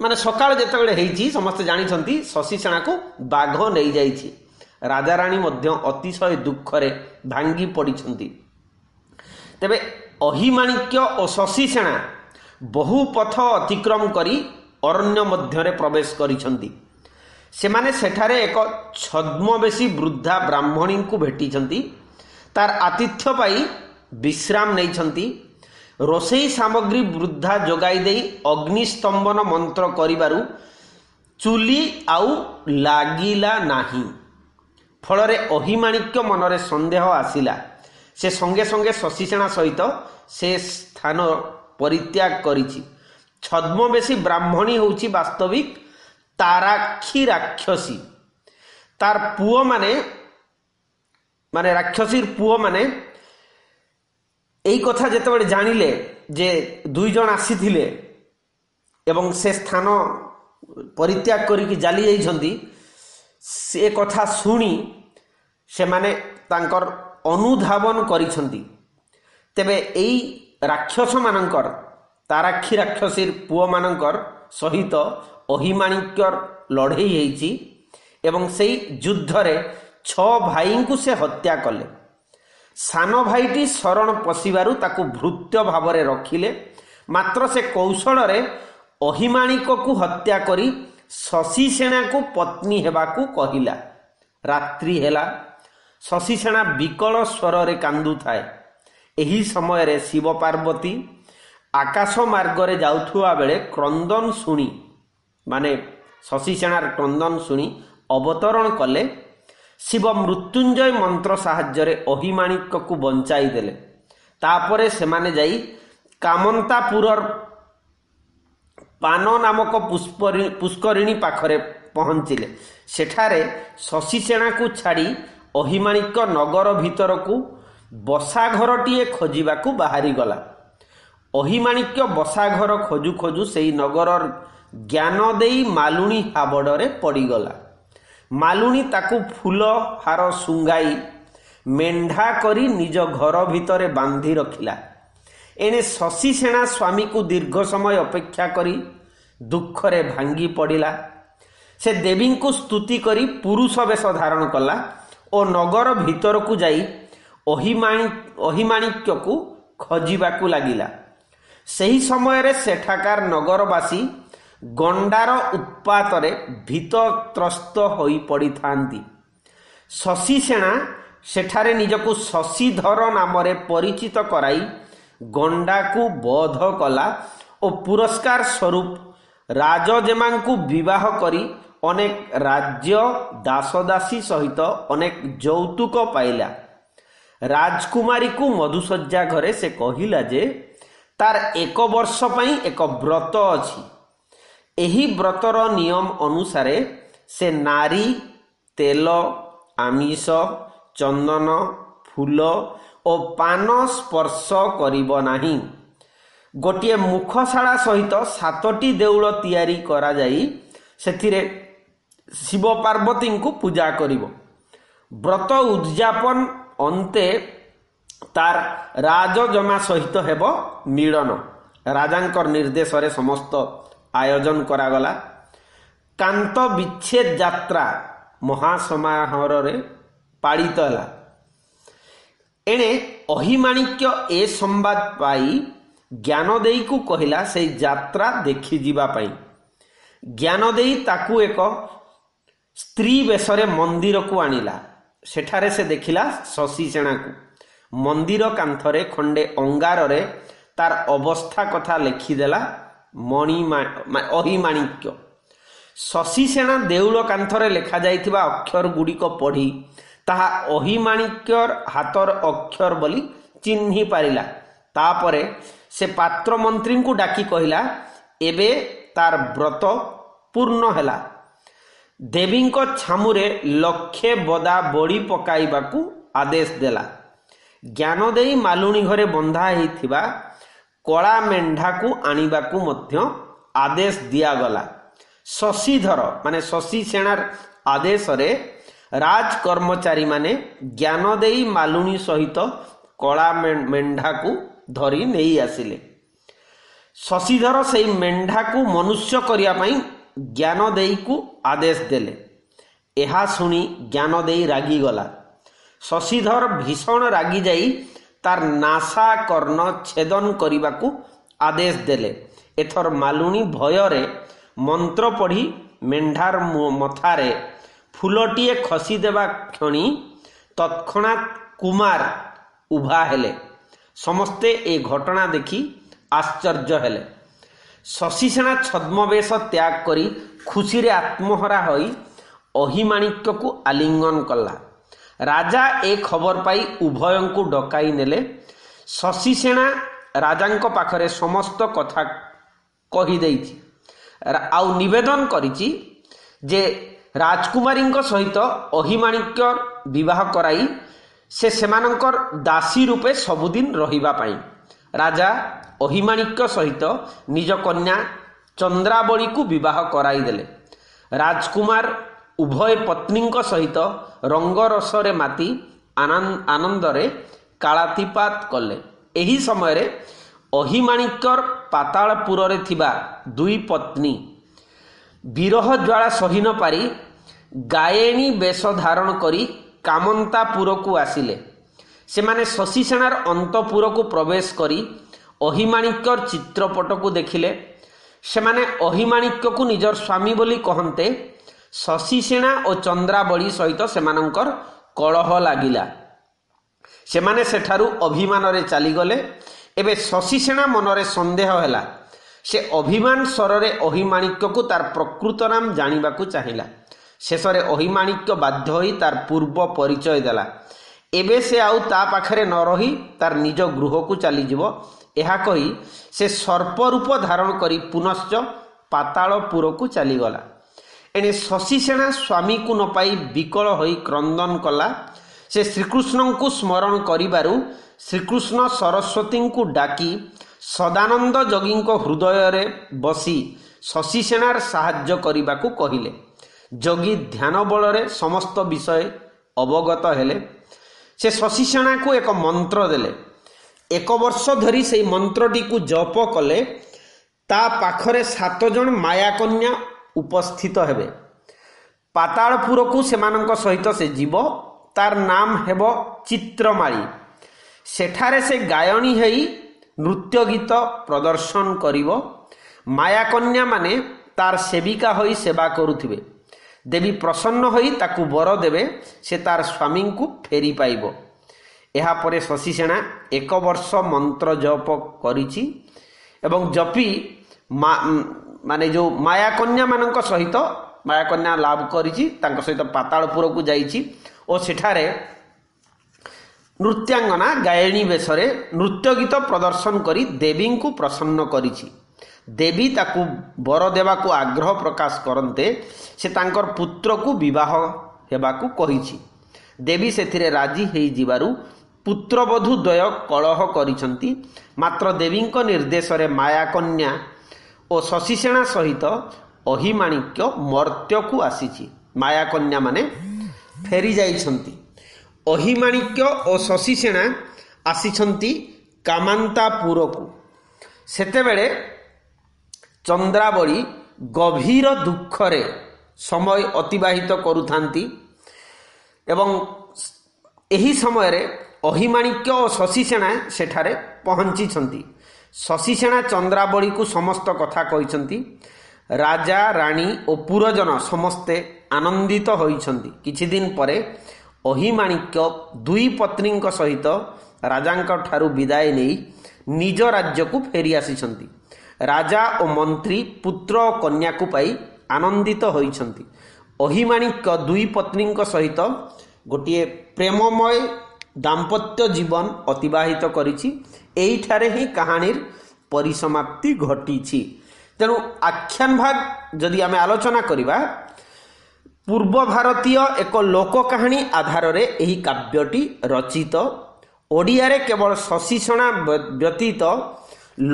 ମାନେ ସକାଳ ଯେତେବେଳେ ହେଇଛି ସମସ୍ତେ ଜାଣିଛନ୍ତି ଶଶିସେନାକୁ ବାଘ ନେଇଯାଇଛି। ରାଜାରାଣୀ ମଧ୍ୟ ଅତିଶୟ ଦୁଃଖରେ ଭାଙ୍ଗି ପଡ଼ିଛନ୍ତି। ତେବେ ଅହିମାଣିକ୍ୟ ଓ ଶଶିସେନା ବହୁ ପଥ ଅତିକ୍ରମ କରି ଅରଣ୍ୟ ମଧ୍ୟରେ ପ୍ରବେଶ କରିଛନ୍ତି। ସେମାନେ ସେଠାରେ ଏକ ଛଦ୍ମବେଶୀ ବୃଦ୍ଧା ବ୍ରାହ୍ମଣୀଙ୍କୁ ଭେଟିଛନ୍ତି। ତାର ଆତିଥ୍ୟ ପାଇ ବିଶ୍ରାମ ନେଇଛନ୍ତି। ରୋଷେଇ ସାମଗ୍ରୀ ବୃଦ୍ଧା ଯୋଗାଇ ଦେଇ ଅଗ୍ନିସ୍ତମ୍ଭନ ମନ୍ତ୍ର କରିବାରୁ ଚୁଲି ଆଉ ଲାଗିଲା ନାହିଁ। ଫଳରେ ଅହିମାଣିକ୍ୟ ମନରେ ସନ୍ଦେହ ଆସିଲା। ସେ ସଙ୍ଗେ ସଙ୍ଗେ ଶଶିସେନା ସହିତ ସେ ସ୍ଥାନ ପରିତ୍ୟାଗ କରିଛି। ଛଦ୍ମବେଶୀ ବ୍ରାହ୍ମଣୀ ହେଉଛି ବାସ୍ତବିକ ତାରାକ୍ଷୀ ରାକ୍ଷସୀ। ତାର ପୁଅମାନେ ମାନେ ରାକ୍ଷସୀର ପୁଅମାନେ এই କଥା ଯେତେବେଳେ ଜାଣିଲେ ଯେ ଦୁଇ ଜଣ ଆସିଥିଲେ ଏବଂ ସେ ସ୍ଥାନ ପରିତ୍ୟାଗ କରିକି ଚାଲି ଯାଇଛନ୍ତି, ସେ କଥା ଶୁଣି ସେମାନେ ତାଙ୍କର ଅନୁଧାବନ କରିଛନ୍ତି। ତେବେ ଏଇ ରାକ୍ଷସମାନଙ୍କର ତାରାକ୍ଷୀ ରାକ୍ଷସୀର ପୁଅମାନଙ୍କର ସହିତ ଅହିମାଣିକ୍ୟର ଲଢ଼େଇ ହେଇଛି। ଏବଂ ସେହି ଯୁଦ୍ଧରେ 6 ଭାଇଙ୍କୁ ସେ ହତ୍ୟା କଲେ। ସାନ ଭାଇଟି ଶରଣ ପଶିବାରୁ ତାକୁ ଭୃତ୍ୟ ଭାବରେ ରଖିଲେ। ମାତ୍ର ସେ କୌଶଳରେ ଅହିମାଣିକକୁ ହତ୍ୟା କରି ଶଶିସେଣାକୁ ପତ୍ନୀ ହେବାକୁ କହିଲା। ରାତ୍ରି ହେଲା। ଶଶିସେଣା ବିକଳ ସ୍ୱରରେ କାନ୍ଦୁଥାଏ। ଏହି ସମୟରେ ଶିବ ପାର୍ବତୀ ଆକାଶ ମାର୍ଗରେ ଯାଉଥିବା ବେଳେ କ୍ରନ୍ଦନ ଶୁଣି ମାନେ ଶଶିସେଣାର କ୍ରନ୍ଦନ ଶୁଣି ଅବତରଣ କଲେ। ଶିବ ମୃତ୍ୟୁଞ୍ଜୟ ମନ୍ତ୍ର ସାହାଯ୍ୟରେ ଅହିମାଣିକକୁ ବଞ୍ଚାଇ ଦେଲେ। ତାପରେ ସେମାନେ ଯାଇ କାମନ୍ତାପୁରର ପାନ ନାମକ ପୁଷ୍କରିଣୀ ପାଖରେ ପହଞ୍ଚିଲେ। ସେଠାରେ ଶଶିସେଣାକୁ ଛାଡ଼ି ଅହିମାଣିକ ନଗର ଭିତରକୁ ବସାଘରଟିଏ ଖୋଜିବାକୁ ବାହାରିଗଲା। ଅହିମାଣିକ୍ୟ ବସାଘର ଖୋଜୁ ଖୋଜୁ ସେହି ନଗରର ଜ୍ଞାନ ଦେଇ ମାଲୁଣୀ ହାବଡ଼ରେ ପଡ଼ିଗଲା। ମାଲୁଣୀ ତାକୁ ଫୁଲ ହାର ଶୁଙ୍ଗାଇ ମେଣ୍ଢା କରି ନିଜ ଘର ଭିତରେ ବାନ୍ଧି ରଖିଲା। ଏଣେ ଶଶିସେଣା ସ୍ୱାମୀକୁ ଦୀର୍ଘ ସମୟ ଅପେକ୍ଷା କରି ଦୁଃଖରେ ଭାଙ୍ଗି ପଡ଼ିଲା। ସେ ଦେବୀଙ୍କୁ ସ୍ତୁତି କରି ପୁରୁଷ ବେଶ ଧାରଣ କଲା ଓ ନଗର ଭିତରକୁ ଯାଇ ଅହିମାଣିକ୍ୟକୁ ଖୋଜିବାକୁ ଲାଗିଲା। ସେହି ସମୟରେ ସେଠାକାର ନଗରବାସୀ ଗଣ୍ଡାର ଉତ୍ପାତରେ ଭୀତତ୍ରସ୍ତ ହୋଇ ପଡ଼ିଥାନ୍ତି। ଶଶିସେଣା ସେଠାରେ ନିଜକୁ ଶଶିଧର ନାମରେ ପରିଚିତ କରାଇ ଗଣ୍ଡାକୁ ବଧ କଲା ଓ ପୁରସ୍କାର ସ୍ୱରୂପ ରାଜଜେମାଙ୍କୁ ବିବାହ କରି ଅନେକ ରାଜ୍ୟ ଦାସଦାସୀ ସହିତ ଅନେକ ଯୌତୁକ ପାଇଲା। ରାଜକୁମାରୀକୁ ମଧୁଶଯ୍ୟା ଘରେ ସେ କହିଲା ଯେ ତାର 1 ବର୍ଷ ପାଇଁ ଏକ ବ୍ରତ ଅଛି। ଏହି ବ୍ରତର ନିୟମ ଅନୁସାରେ ସେ ନାରୀ, ତେଲ, ଆମିଷ, ଚନ୍ଦନ, ଫୁଲ ଓ ପାନ ସ୍ପର୍ଶ କରିବ ନାହିଁ। ଗୋଟିଏ ମୁଖଶାଳା ସହିତ 7ଟି ଦେଉଳ ତିଆରି କରାଯାଇ ସେଥିରେ ଶିବ ପାର୍ବତୀଙ୍କୁ ପୂଜା କରିବ। ବ୍ରତ ଉଦ୍ଯାପନ ଅନ୍ତେ ତାର ରାଜଜମା ସହିତ ହେବ ମିଳନ। ରାଜାଙ୍କର ନିର୍ଦ୍ଦେଶରେ ସମସ୍ତ ଆୟୋଜନ କରାଗଲା। କାନ୍ତ ବିଚ୍ଛେଦ ଯାତ୍ରା ମହାସମାରୋହରେ ପାଳିତ ହେଲା। ଏଣେ ଅହିମାଣିକ୍ୟ ଏ ସମ୍ବାଦ ପାଇ ଜ୍ଞାନଦେଈକୁ କହିଲା ସେହି ଯାତ୍ରା ଦେଖିଯିବା ପାଇଁ। ଜ୍ଞାନଦେଈ ତାକୁ ଏକ ସ୍ତ୍ରୀ ବେଶରେ ମନ୍ଦିରକୁ ଆଣିଲା। ସେଠାରେ ସେ ଦେଖିଲା ଶଶିସେଣାକୁ। ମନ୍ଦିର କାନ୍ଥରେ ଖଣ୍ଡେ ଅଙ୍ଗାରରେ ତାର ଅବସ୍ଥା କଥା ଲେଖିଦେଲା ଅହିମାଣିକ୍ୟ। ଶଶିସେଣା ଦେଉଳ କାନ୍ଥରେ ଲେଖାଯାଇଥିବା ଅକ୍ଷର ଗୁଡ଼ିକ ପଢ଼ି ତାହା ଅହିମାଣିକ୍ୟର ହାତର ଅକ୍ଷର ବୋଲି ଚିହ୍ନି ପାରିଲା। ତାପରେ ସେ ପାତ୍ର ମନ୍ତ୍ରୀଙ୍କୁ ଡାକି କହିଲା, ଏବେ ତାର ବ୍ରତ ପୂର୍ଣ୍ଣ ହେଲା। ଦେବୀଙ୍କ ଛାମୁରେ 1,00,000 ବଦା ବଡ଼ି ପକାଇବାକୁ ଆଦେଶ ଦେଲା। ଜ୍ଞାନଦେଈ ମାଲୁଣୀ ଘରେ ବନ୍ଧା ହୋଇଥିବା କଳା ମେଣ୍ଢାକୁ ଆଣିବାକୁ ମଧ୍ୟ ଆଦେଶ ଦିଆଗଲା। ଶଶିଧର ମାନେ ଶଶିସେଣାର ଆଦେଶରେ ରାଜ କର୍ମଚାରୀମାନେ ଜ୍ଞାନଦେଈ ମାଲୁଣୀ ସହିତ କଳା ମେଣ୍ଢାକୁ ଧରି ନେଇ ଆସିଲେ। ଶଶିଧର ସେହି ମେଣ୍ଢାକୁ ମନୁଷ୍ୟ କରିବା ପାଇଁ ଜ୍ଞାନଦେଈକୁ ଆଦେଶ ଦେଲେ। ଏହା ଶୁଣି ଜ୍ଞାନଦେଈ ରାଗିଗଲା। ଶଶିଧର ଭୀଷଣ ରାଗି ଯାଇ ତାର ନାସା କର୍ଣ୍ଣ ଛେଦନ କରିବାକୁ ଆଦେଶ ଦେଲେ। ଏଥର ମାଲୁଣୀ ଭୟରେ ମନ୍ତ୍ର ପଢ଼ି ମେଣ୍ଢାର ମଥାରେ ଫୁଲଟିଏ ଖସିଦେବା କ୍ଷଣି ତତ୍କ୍ଷଣାତ୍ କୁମାର ଉଭା ହେଲେ। ସମସ୍ତେ ଏ ଘଟଣା ଦେଖି ଆଶ୍ଚର୍ଯ୍ୟ ହେଲେ। ଶଶିସେଣା ଛଦ୍ମବେଶ ତ୍ୟାଗ କରି ଖୁସିରେ ଆତ୍ମହରା ହୋଇ ଅହିମାଣିକ୍ୟକୁ ଆଲିଙ୍ଗନ କଲା। ରାଜା ଏ ଖବର ପାଇ ଉଭୟଙ୍କୁ ଡକାଇ ନେଲେ। ଶଶିସେଣା ରାଜାଙ୍କ ପାଖରେ ସମସ୍ତ କଥା କହିଦେଇଛି ଆଉ ନିବେଦନ କରିଛି ଯେ ରାଜକୁମାରୀଙ୍କ ସହିତ ଅହିମାଣିକ୍ୟ ବିବାହ କରାଇ ସେମାନଙ୍କର ଦାସୀ ରୂପେ ସବୁଦିନ ରହିବା ପାଇଁ। ରାଜା ଅହିମାଣିକ୍ୟ ସହିତ ନିଜ କନ୍ୟା ଚନ୍ଦ୍ରାବଳୀକୁ ବିବାହ କରାଇଦେଲେ। ରାଜକୁମାର ଉଭୟ ପତ୍ନୀଙ୍କ ସହିତ ରଙ୍ଗରସରେ ମାତି ଆନନ୍ଦରେ କାଳାତିପାତ କଲେ। ଏହି ସମୟରେ ଅହିମାଣିକ୍ୟର ପାତାଳପୁରରେ ଥିବା 2 ପତ୍ନୀ ବିରହ ଜ୍ୱାଳା ସହି ନ ପାରି ଗାୟେଣୀ ବେଶ ଧାରଣ କରି କାମନ୍ତାପୁରକୁ ଆସିଲେ। ସେମାନେ ଶଶିସେନାର ଅନ୍ତପୁରକୁ ପ୍ରବେଶ କରି ଅହିମାଣିକ୍ୟର ଚିତ୍ରପଟକୁ ଦେଖିଲେ। ସେମାନେ ଅହିମାଣିକ୍ୟକୁ ନିଜର ସ୍ୱାମୀ ବୋଲି କହନ୍ତେ ଶଶିସେନା ଓ ଚନ୍ଦ୍ରାବଳୀ ସହିତ ସେମାନଙ୍କର କଳହ ଲାଗିଲା। ସେମାନେ ସେଠାରୁ ଅଭିମାନରେ ଚାଲିଗଲେ। ଏବେ ଶଶିସେନା ମନରେ ସନ୍ଦେହ ହେଲା। ସେ ଅଭିମାନ ସ୍ୱରରେ ଅହିମାଣିକ୍ୟକୁ ତାର ପ୍ରକୃତ ନାମ ଜାଣିବାକୁ ଚାହିଁଲା। ଶେଷରେ ଅହିମାଣିକ୍ୟ ବାଧ୍ୟ ହୋଇ ତାର ପୂର୍ବ ପରିଚୟ ଦେଲା। ଏବେ ସେ ଆଉ ତା ପାଖରେ ନ ରହି ତାର ନିଜ ଗୃହକୁ ଚାଲିଯିବ। ଏହା କହି ସେ ସର୍ପରୂପ ଧାରଣ କରି ପୁନଶ୍ଚ ପାତାଳପୁରକୁ ଚାଲିଗଲା। ଏଣେ ଶଶିସେନା ସ୍ୱାମୀକୁ ନ ପାଇ ବିକଳ ହୋଇ କ୍ରନ୍ଦନ କଲା। ସେ ଶ୍ରୀକୃଷ୍ଣଙ୍କୁ ସ୍ମରଣ କରିବାରୁ ଶ୍ରୀକୃଷ୍ଣ ସରସ୍ୱତୀଙ୍କୁ ଡାକି ସଦାନନ୍ଦ ଯୋଗୀଙ୍କ ହୃଦୟରେ ବସି ଶଶିସେନାର ସାହାଯ୍ୟ କରିବାକୁ କହିଲେ। ଯୋଗୀ ଧ୍ୟାନ ବଳରେ ସମସ୍ତ ବିଷୟ ଅବଗତ ହେଲେ। ସେ ଶଶିସେନାକୁ ଏକ ମନ୍ତ୍ର ଦେଲେ। 1 ବର୍ଷ ଧରି ସେହି ମନ୍ତ୍ରଟିକୁ ଜପ କଲେ ତା ପାଖରେ 7 ଜଣ ମାୟାକନ୍ୟା ଉପସ୍ଥିତ ହେବେ। ପାତାଳପୁରକୁ ସେମାନଙ୍କ ସହିତ ସେ ଯିବ। ତାର ନାମ ହେବ ଚିତ୍ରମାଳୀ। ସେଠାରେ ସେ ଗାୟଣୀ ହେଇ ନୃତ୍ୟ ଗୀତ ପ୍ରଦର୍ଶନ କରିବ। ମାୟାକନ୍ୟାମାନେ ତାର ସେବିକା ହୋଇ ସେବା କରୁଥିବେ। ଦେବୀ ପ୍ରସନ୍ନ ହୋଇ ତାକୁ ବର ଦେବେ। ସେ ତାର ସ୍ୱାମୀଙ୍କୁ ଫେରି ପାଇବ। ଏହାପରେ ଶଶିସେନା 1 ବର୍ଷ ମନ୍ତ୍ର ଜପ କରିଛି ଏବଂ ଜପି ମାନେ ଯେଉଁ ମାୟାକନ୍ୟାମାନଙ୍କ ସହିତ ମାୟାକନ୍ୟା ଲାଭ କରିଛି ତାଙ୍କ ସହିତ ପାତାଳପୁରକୁ ଯାଇଛି ଓ ସେଠାରେ ନୃତ୍ୟାଙ୍ଗନା ଗାୟଣୀ ବେଶରେ ନୃତ୍ୟ ଗୀତ ପ୍ରଦର୍ଶନ କରି ଦେବୀଙ୍କୁ ପ୍ରସନ୍ନ କରିଛି। ଦେବୀ ତାକୁ ବର ଦେବାକୁ ଆଗ୍ରହ ପ୍ରକାଶ କରନ୍ତେ ସେ ତାଙ୍କର ପୁତ୍ରକୁ ବିବାହ ହେବାକୁ କହିଛି। ଦେବୀ ସେଥିରେ ରାଜି ହୋଇଯିବାରୁ ପୁତ୍ରବଧୂ ଦ୍ୱୟ କଳହ କରିଛନ୍ତି। ମାତ୍ର ଦେବୀଙ୍କ ନିର୍ଦ୍ଦେଶରେ ମାୟାକନ୍ୟା ଓ ଶଶିସେନା ସହିତ ଅହିମାଣିକ୍ୟ ମର୍ତ୍ତ୍ୟକୁ ଆସିଛି। ମାୟାକନ୍ୟାମାନେ ଫେରି ଯାଇଛନ୍ତି। ଅହିମାଣିକ୍ୟ ଓ ଶଶିସେନା ଆସିଛନ୍ତି କାମାନ୍ତାପୁରକୁ। ସେତେବେଳେ ଚନ୍ଦ୍ରାବଳୀ ଗଭୀର ଦୁଃଖରେ ସମୟ ଅତିବାହିତ କରୁଥାନ୍ତି ଏବଂ ଏହି ସମୟରେ ଅହିମାଣିକ୍ୟ ଓ ଶଶିସେନା ସେଠାରେ ପହଞ୍ଚିଛନ୍ତି। ଶଶିସେନା ଚନ୍ଦ୍ରାବଳୀକୁ ସମସ୍ତ କଥା କହିଛନ୍ତି। ରାଜା ରାଣୀ ଓ ପୁରଜନ ସମସ୍ତେ ଆନନ୍ଦିତ ହୋଇଛନ୍ତି। କିଛିଦିନ ପରେ ଅହିମାଣିକ୍ୟ 2 ପତ୍ନୀଙ୍କ ସହିତ ରାଜାଙ୍କ ଠାରୁ ବିଦାୟ ନେଇ ନିଜ ରାଜ୍ୟକୁ ଫେରି ଆସିଛନ୍ତି। ରାଜା ଓ ମନ୍ତ୍ରୀ ପୁତ୍ର ଓ କନ୍ୟାକୁ ପାଇ ଆନନ୍ଦିତ ହୋଇଛନ୍ତି। ଅହିମାଣିକ୍ୟ 2 ପତ୍ନୀଙ୍କ ସହିତ ଗୋଟିଏ ପ୍ରେମମୟ ଦାମ୍ପତ୍ୟ ଜୀବନ ଅତିବାହିତ କରିଛି। ଏଇଠାରେ ହିଁ କାହାଣୀର ପରିସମାପ୍ତି ଘଟିଛି। ତେଣୁ ଆଖ୍ୟାନ ଭାଗ ଯଦି ଆମେ ଆଲୋଚନା କରିବା ପୂର୍ବ ଭାରତୀୟ ଏକ ଲୋକ କାହାଣୀ ଆଧାରରେ ଏହି କାବ୍ୟଟି ରଚିତ। ଓଡ଼ିଆରେ କେବଳ ଶଶିସେନା ବ୍ୟତୀତ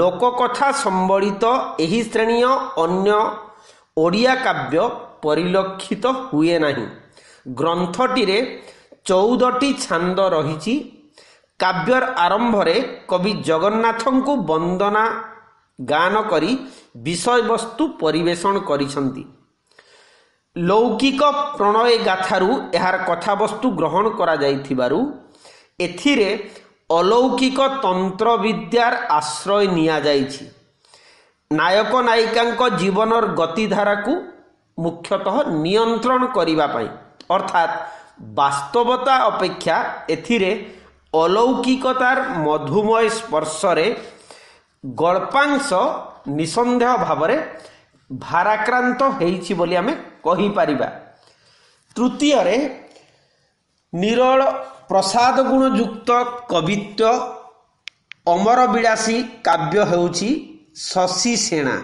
ଲୋକକଥା ସମ୍ବଳିତ ଏହି ଶ୍ରେଣୀୟ ଅନ୍ୟ ଓଡ଼ିଆ କାବ୍ୟ ପରିଲକ୍ଷିତ ହୁଏ ନାହିଁ। ଗ୍ରନ୍ଥଟିରେ 14ଟି ଛାନ୍ଦ ରହିଛି। କାବ୍ୟର ଆରମ୍ଭରେ କବି ଜଗନ୍ନାଥଙ୍କୁ ବନ୍ଦନା ଗାନ କରି ବିଷୟବସ୍ତୁ ପରିବେଷଣ କରିଛନ୍ତି। ଲୌକିକ ପ୍ରଣୟ ଗାଥାରୁ ଏହାର କଥାବସ୍ତୁ ଗ୍ରହଣ କରାଯାଇଥିବାରୁ ଏଥିରେ ଅଲୌକିକ ତନ୍ତ୍ରବିଦ୍ୟାର ଆଶ୍ରୟ ନିଆଯାଇଛି। ନାୟକ ନାୟିକାଙ୍କ ଜୀବନର ଗତିଧାରାକୁ ମୁଖ୍ୟତଃ ନିୟନ୍ତ୍ରଣ କରିବା ପାଇଁ, ଅର୍ଥାତ୍ ବାସ୍ତବତା ଅପେକ୍ଷା ଏଥିରେ ଅଲୌକିକତାର ମଧୁମୟ ସ୍ପର୍ଶରେ ଗଳ୍ପାଂଶ ନିଃସନ୍ଦେହ ଭାବରେ ଭାରାକ୍ରାନ୍ତ ହେଇଛି ବୋଲି ଆମେ କହିପାରିବା। ତୃତୀୟରେ ନିରୋଳ ପ୍ରସାଦ ଗୁଣଯୁକ୍ତ କବିତ୍ୱ ଅମର ବିଳାସୀ କାବ୍ୟ ହେଉଛି ଶଶିସେନା।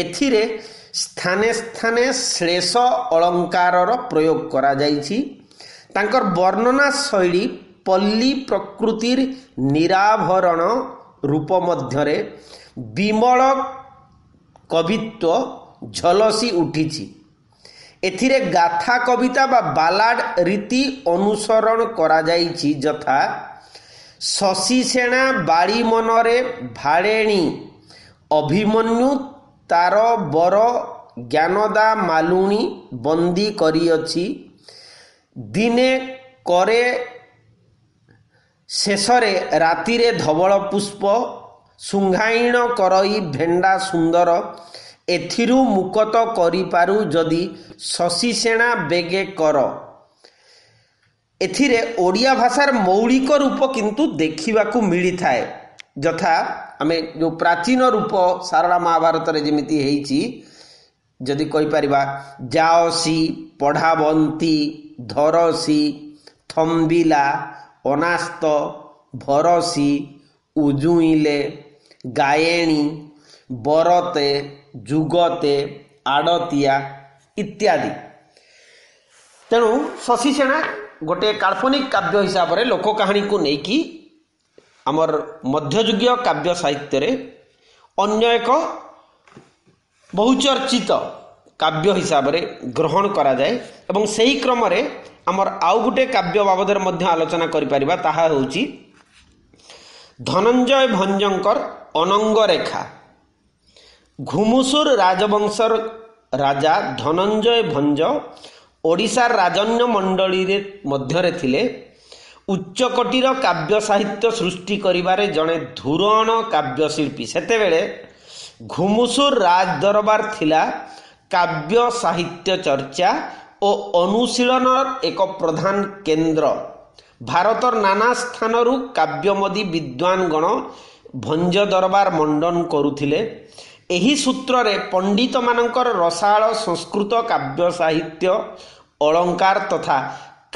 ଏଥିରେ ସ୍ଥାନେ ସ୍ଥାନେ ଶ୍ଳେଷ ଅଳଙ୍କାରର ପ୍ରୟୋଗ କରାଯାଇଛି। ତାଙ୍କର ବର୍ଣ୍ଣନା ଶୈଳୀ ପଲ୍ଲୀ ପ୍ରକୃତିର ନିରାଭରଣ ରୂପ ମଧ୍ୟରେ ବିମଳ କବିତ୍ୱ ଝଲସି ଉଠିଛି। ଏଥିରେ ଗାଥା କବିତା ବା ବାଲାଡ ରୀତି ଅନୁସରଣ କରାଯାଇଛି। ଯଥା ଶଶିସେନା ବାଡ଼ି ମନରେ ଭାଳେଣି ଅଭିମନ୍ୟୁ ତାର ବର ଜ୍ଞାନଦା ମାଲୁଣି ବନ୍ଦୀ କରିଅଛି, ଦିନେ କରେ ଶେଷରେ ରାତିରେ ଧବଳ ପୁଷ୍ପ, ଶୃଙ୍ଗାୟିଣ କରଇ ଭେଣ୍ଡା ସୁନ୍ଦର, ଏଥିରୁ ମୁକତ କରିପାରୁ ଯଦି ଶଶିସେଣା ବେଗେ କର। ଏଥିରେ ଓଡ଼ିଆ ଭାଷାର ମୌଳିକ ରୂପ କିନ୍ତୁ ଦେଖିବାକୁ ମିଳିଥାଏ। ଯଥା ଆମେ ଯେଉଁ ପ୍ରାଚୀନ ରୂପ ସାରଳା ମହାଭାରତରେ ଯେମିତି ହେଇଛି, ଯଦି କହିପାରିବା ଯାଅସି, ପଢ଼ାବନ୍ତୀ, ଧରସି, ଥମ୍ବିଲା, ଅନାସ୍ତ, ଭରସି, ଉଜୁଇଲେ, ଗାୟେଣୀ, ବରତେ, ଯୁଗତେ, ଆଡ଼ତିଆ ଇତ୍ୟାଦି। ତେଣୁ ଶଶିସେଣା ଗୋଟିଏ କାଳ୍ପନିକ କାବ୍ୟ ହିସାବରେ ଲୋକ କାହାଣୀକୁ ନେଇକି ଆମର ମଧ୍ୟଯୁଗୀୟ କାବ୍ୟ ସାହିତ୍ୟରେ ଅନ୍ୟ ଏକ ବହୁଚର୍ଚ୍ଚିତ କାବ୍ୟ ହିସାବରେ ଗ୍ରହଣ କରାଯାଏ। ଏବଂ ସେହି କ୍ରମରେ ଆମର ଆଉ ଗୋଟିଏ କାବ୍ୟ ବାବଦରେ ମଧ୍ୟ ଆଲୋଚନା କରିପାରିବା। ତାହା ହେଉଛି ଧନଞ୍ଜୟ ଭଞ୍ଜଙ୍କର ଅନଙ୍ଗ ରେଖା। ଘୁମୁସୁର ରାଜବଂଶର ରାଜା ଧନଞ୍ଜୟ ଭଞ୍ଜ ଓଡ଼ିଶାର ରାଜନ୍ୟ ମଣ୍ଡଳୀରେ ମଧ୍ୟରେ ଥିଲେ। ଉଚ୍ଚକୋଟୀର କାବ୍ୟ ସାହିତ୍ୟ ସୃଷ୍ଟି କରିବାରେ ଜଣେ ଧୁରଣ କାବ୍ୟଶିଳ୍ପୀ। ସେତେବେଳେ ଘୁମୁସୁର ରାଜ ଦରବାର ଥିଲା କାବ୍ୟ ସାହିତ୍ୟ ଚର୍ଚ୍ଚା ଓ ଅନୁଶୀଳନର ଏକ ପ୍ରଧାନ କେନ୍ଦ୍ର। ଭାରତର ନାନା ସ୍ଥାନରୁ କାବ୍ୟମଦୀ ବିଦ୍ୱାନଗଣ ଭଞ୍ଜ ଦରବାର ମଣ୍ଡନ କରୁଥିଲେ। ଏହି ସୂତ୍ରରେ ପଣ୍ଡିତମାନଙ୍କର ରସାଳ ସଂସ୍କୃତ କାବ୍ୟ ସାହିତ୍ୟ, ଅଳଙ୍କାର ତଥା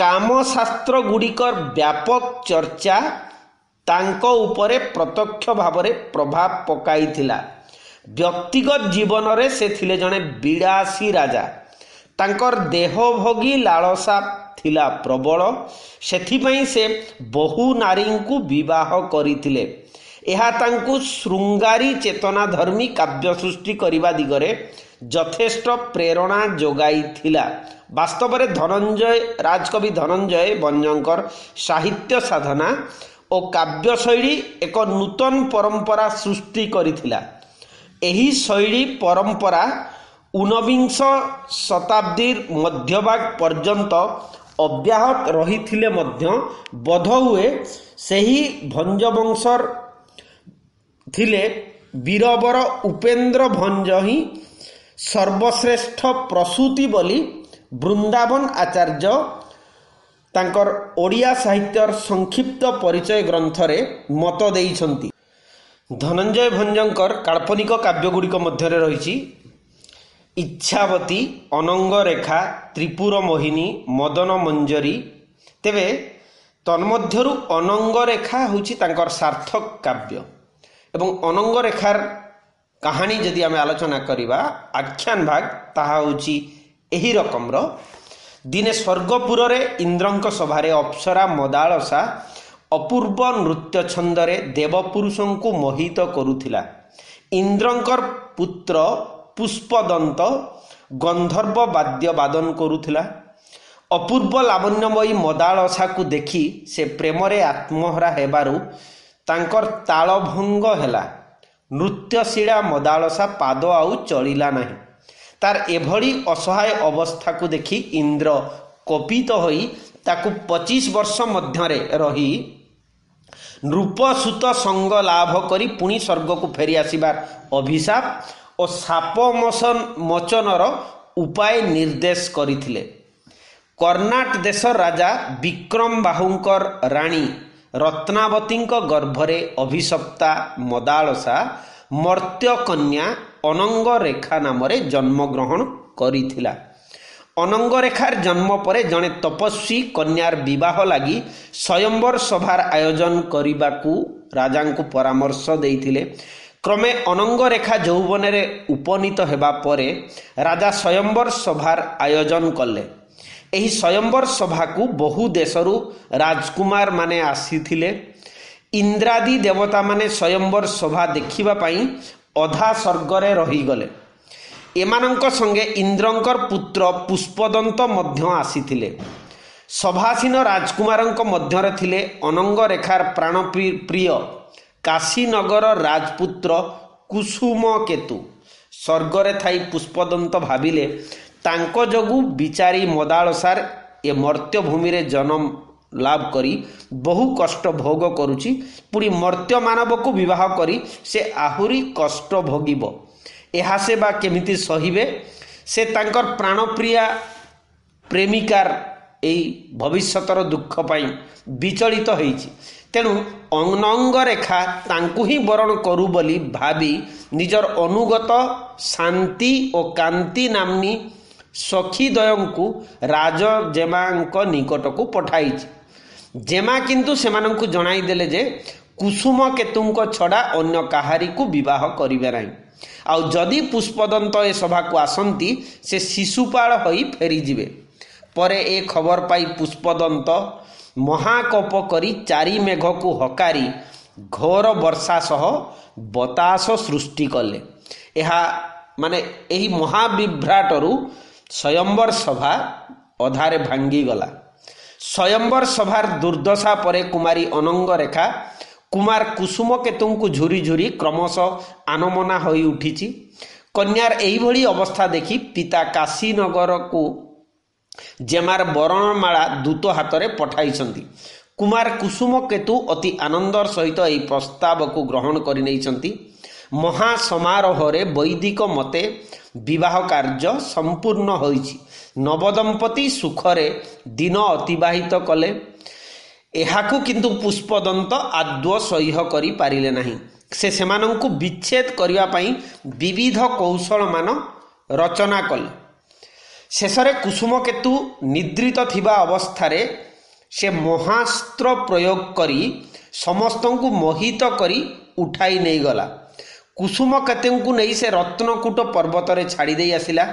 କାମଶାସ୍ତ୍ର ଗୁଡ଼ିକର ବ୍ୟାପକ ଚର୍ଚ୍ଚା ତାଙ୍କ ଉପରେ ପ୍ରତ୍ୟକ୍ଷ ଭାବରେ ପ୍ରଭାବ ପକାଇଥିଲା। ବ୍ୟକ୍ତିଗତ ଜୀବନରେ ସେ ଥିଲେ ଜଣେ ବିଳାସୀ ରାଜା। ତାଙ୍କର ଦେହଭୋଗୀ ଲାଳସା ଥିଲା ପ୍ରବଳ। ସେଥିପାଇଁ ସେ ବହୁ ନାରୀଙ୍କୁ ବିବାହ କରିଥିଲେ। ଏହା ତାଙ୍କୁ ଶୃଙ୍ଗାରୀ ଚେତନାଧର୍ମୀ କାବ୍ୟ ସୃଷ୍ଟି କରିବା ଦିଗରେ ଯଥେଷ୍ଟ ପ୍ରେରଣା ଯୋଗାଇଥିଲା। ବାସ୍ତବରେ ରାଜକବି ଧନଞ୍ଜୟ ଭଞ୍ଜଙ୍କର ସାହିତ୍ୟ ସାଧନା ଓ କାବ୍ୟଶୈଳୀ ଏକ ନୂତନ ପରମ୍ପରା ସୃଷ୍ଟି କରିଥିଲା। ଏହି ଶୈଳୀ ପରମ୍ପରା ଊନବିଂଶ ଶତାବ୍ଦୀର ମଧ୍ୟଭାଗ ପର୍ଯ୍ୟନ୍ତ ଅବ୍ୟାହତ ରହିଥିଲେ ମଧ୍ୟ ବୋଧହୁଏ ସେହି ଭଞ୍ଜବଂଶର ଥିଲେ ବୀରବର ଉପେନ୍ଦ୍ର ଭଞ୍ଜ ହିଁ ସର୍ବଶ୍ରେଷ୍ଠ ପ୍ରସୂତି ବୋଲି ବୃନ୍ଦାବନ ଆଚାର୍ଯ୍ୟ ତାଙ୍କର ଓଡ଼ିଆ ସାହିତ୍ୟର ସଂକ୍ଷିପ୍ତ ପରିଚୟ ଗ୍ରନ୍ଥରେ ମତ ଦେଇଛନ୍ତି। ଧନଞ୍ଜୟ ଭଞ୍ଜଙ୍କର କାଳ୍ପନିକ କାବ୍ୟଗୁଡ଼ିକ ମଧ୍ୟରେ ରହିଛି ଇଚ୍ଛାବତୀ, ଅନଙ୍ଗ ରେଖା, ତ୍ରିପୁର ମୋହିନୀ, ମଦନ ମଞ୍ଜରୀ। ତେବେ ତନ୍ମଧ୍ୟରୁ ଅନଙ୍ଗ ରେଖା ହେଉଛି ତାଙ୍କର ସାର୍ଥକ କାବ୍ୟ। ଏବଂ ଅନଙ୍ଗ ରେଖାର କାହାଣୀ ଯଦି ଆମେ ଆଲୋଚନା କରିବା, ଆଖ୍ୟାନ ଭାଗ, ତାହା ହେଉଛି ଏହି ରକମର। ଦିନେ ସ୍ୱର୍ଗପୁରରେ ଇନ୍ଦ୍ରଙ୍କ ସଭାରେ ଅପ୍ସରା ମଦାଳସା ଅପୂର୍ବ ନୃତ୍ୟ ଛନ୍ଦରେ ଦେବପୁରୁଷଙ୍କୁ ମୋହିତ କରୁଥିଲା। ଇନ୍ଦ୍ରଙ୍କର ପୁତ୍ର ପୁଷ୍ପଦନ୍ତ ଗନ୍ଧର୍ବ ବାଦ୍ୟ ବାଦନ କରୁଥିଲା। ଅପୂର୍ବ ଲାବଣ୍ୟମୟୀ ମଦାଳସାକୁ ଦେଖି ସେ ପ୍ରେମରେ ଆତ୍ମହରା ହେବାରୁ ତାଙ୍କର ତାଳଭଙ୍ଗ ହେଲା। ନୃତ୍ୟଶୀଳା ମଦାଳସା ପାଦ ଆଉ ଚଳିଲା ନାହିଁ। ତାର ଏଭଳି ଅସହାୟ ଅବସ୍ଥାକୁ ଦେଖି ଇନ୍ଦ୍ର କୋପିତ ହୋଇ ତାକୁ 25 ବର୍ଷ ମଧ୍ୟରେ ରହି ନୃପସୂତ ସଙ୍ଗ ଲାଭ କରି ପୁଣି ସ୍ୱର୍ଗକୁ ଫେରି ଆସିବାର ଅଭିଶାପ ଓ ଶାପ ମୋଚନର ଉପାୟ ନିର୍ଦ୍ଦେଶ କରିଥିଲେ। କର୍ଣ୍ଣାଟ ଦେଶର ରାଜା ବିକ୍ରମ ବାହୁଙ୍କର ରାଣୀ ରତ୍ନାବତୀଙ୍କ ଗର୍ଭରେ ଅଭିଶପ୍ତା ମଦାଳସା ମର୍ତ୍ତ୍ୟକନ୍ୟା ଅନଙ୍ଗ ରେଖା ନାମରେ ଜନ୍ମଗ୍ରହଣ କରିଥିଲା। ଅନଙ୍ଗ ରେଖାର ଜନ୍ମ ପରେ ଜଣେ ତପସ୍ୱୀ କନ୍ୟାର ବିବାହ ଲାଗି ସ୍ୱୟଂବର ସଭାର ଆୟୋଜନ କରିବାକୁ ରାଜାଙ୍କୁ ପରାମର୍ଶ ଦେଇଥିଲେ। କ୍ରମେ ଅନଙ୍ଗ ରେଖା ଯୌବନରେ ଉପନୀତ ହେବା ପରେ ରାଜା ସ୍ୱୟଂବର ସଭାର ଆୟୋଜନ କଲେ। ଏହି ସ୍ୱୟଂବର ସଭାକୁ ବହୁ ଦେଶରୁ ରାଜକୁମାର ମାନେ ଆସିଥିଲେ। ଇନ୍ଦ୍ରାଦି ଦେବତାମାନେ ସ୍ୱୟଂବର ସଭା ଦେଖିବା ପାଇଁ ଅଧା ସ୍ୱର୍ଗରେ ରହିଗଲେ। ଏମାନଙ୍କ ସଙ୍ଗେ ଇନ୍ଦ୍ରଙ୍କର ପୁତ୍ର ପୁଷ୍ପଦନ୍ତ ମଧ୍ୟ ଆସିଥିଲେ। ସଭାସୀନ ରାଜକୁମାରଙ୍କ ମଧ୍ୟରେ ଥିଲେ ଅନଙ୍ଗ ରେଖାର ପ୍ରାଣପ୍ରିୟ କାଶୀନଗର ରାଜପୁତ୍ର କୁସୁମକେତୁ, ସ୍ୱର୍ଗରେ ଥାଇ ପୁଷ୍ପଦନ୍ତ ଭାବିଲେ ତାଙ୍କ ଯୋଗୁଁ ବିଚାରୀ ମଦାଳସାର ଏ ମର୍ତ୍ତ୍ୟଭୂମିରେ ଜନ୍ମ ଲାଭ କରି ବହୁ କଷ୍ଟ ଭୋଗ କରୁଛି। ପୁଣି ମର୍ତ୍ତ୍ୟ ମାନବକୁ ବିବାହ କରି ସେ ଆହୁରି କଷ୍ଟ ଭୋଗିବ। ଏହା ସେ ବା କେମିତି ସହିବେ? ସେ ତାଙ୍କର ପ୍ରାଣପ୍ରିୟା ପ୍ରେମିକାର ଏହି ଭବିଷ୍ୟତର ଦୁଃଖ ପାଇଁ ବିଚଳିତ ହୋଇଛି। ତେଣୁ ଅନଙ୍ଗରେଖା ତାଙ୍କୁ ହିଁ ବରଣ କରୁ ବୋଲି ଭାବି ନିଜର ଅନୁଗତ ଶାନ୍ତି ଓ କାନ୍ତି ନାମ୍ନୀ ସଖୀଦ୍ୱୟଙ୍କୁ ରାଜଜେମାଙ୍କ ନିକଟକୁ ପଠାଇଛି। ଜେମା କିନ୍ତୁ ସେମାନଙ୍କୁ ଜଣାଇଦେଲେ ଯେ କୁସୁମ କେତୁଙ୍କ ଛଡ଼ା ଅନ୍ୟ କାହାରିକୁ ବିବାହ କରିବେ ନାହିଁ। ଆଉ ଯଦି ପୁଷ୍ପଦନ୍ତ ଏ ସଭାକୁ ଆସନ୍ତି ସେ ଶିଶୁପାଳ ହୋଇ ଫେରିଯିବେ। ପରେ ଏ ଖବର ପାଇ ପୁଷ୍ପଦନ୍ତ ମହାକୋପ କରି ଚାରି ମେଘକୁ ହକାରି ଘୋର ବର୍ଷା ସହ ବତାସ ସୃଷ୍ଟି କଲେ। ଏହା ଏହି ମହାବିଭ୍ରାଟରୁ ସ୍ୱୟଂବର ସଭା ଅଧାରେ ଭାଙ୍ଗିଗଲା। ସ୍ୱୟଂବର ସଭାର ଦୁର୍ଦ୍ଦଶା ପରେ କୁମାରୀ ଅନଙ୍ଗରେଖା କୁମାର କୁସୁମକେତୁଙ୍କୁ ଝୁରି ଝୁରି କ୍ରମଶଃ ଆନମନା ହୋଇ ଉଠିଛି। କନ୍ୟାର ଏହିଭଳି ଅବସ୍ଥା ଦେଖି ପିତା କାଶୀନଗରକୁ ଜେମାର ବରଣମାଳା ଦୂତ ହାତରେ ପଠାଇଛନ୍ତି। କୁମାର କୁସୁମକେତୁ ଅତି ଆନନ୍ଦର ସହିତ ଏହି ପ୍ରସ୍ତାବକୁ ଗ୍ରହଣ କରିନେଇଛନ୍ତି। ମହାସମାରୋହରେ ବୈଦିକ ମତେ ବିବାହ କାର୍ଯ୍ୟ ସମ୍ପୂର୍ଣ୍ଣ ହୋଇଛି। ନବଦମ୍ପତି ସୁଖରେ ଦିନ ଅତିବାହିତ କଲେ। ଏହାକୁ କିନ୍ତୁ ପୁଷ୍ପଦନ୍ତ ଆଦୌ ସହ୍ୟ କରିପାରିଲେ ନାହିଁ। ସେ ସେମାନଙ୍କୁ ବିଚ୍ଛେଦ କରିବା ପାଇଁ ବିବିଧ କୌଶଳମାନ ରଚନା କଲେ। ଶେଷରେ କୁସୁମକେତୁ ନିଦ୍ରିତ ଥିବା ଅବସ୍ଥାରେ ସେ ମହାସ୍ତ୍ର ପ୍ରୟୋଗ କରି ସମସ୍ତଙ୍କୁ ମୋହିତ କରି ଉଠାଇ ନେଇଗଲା। କୁସୁମକେତୁଙ୍କୁ ନେଇ ସେ ରତ୍ନକୂଟ ପର୍ବତରେ ଛାଡ଼ି ଦେଇ ଆସିଲା।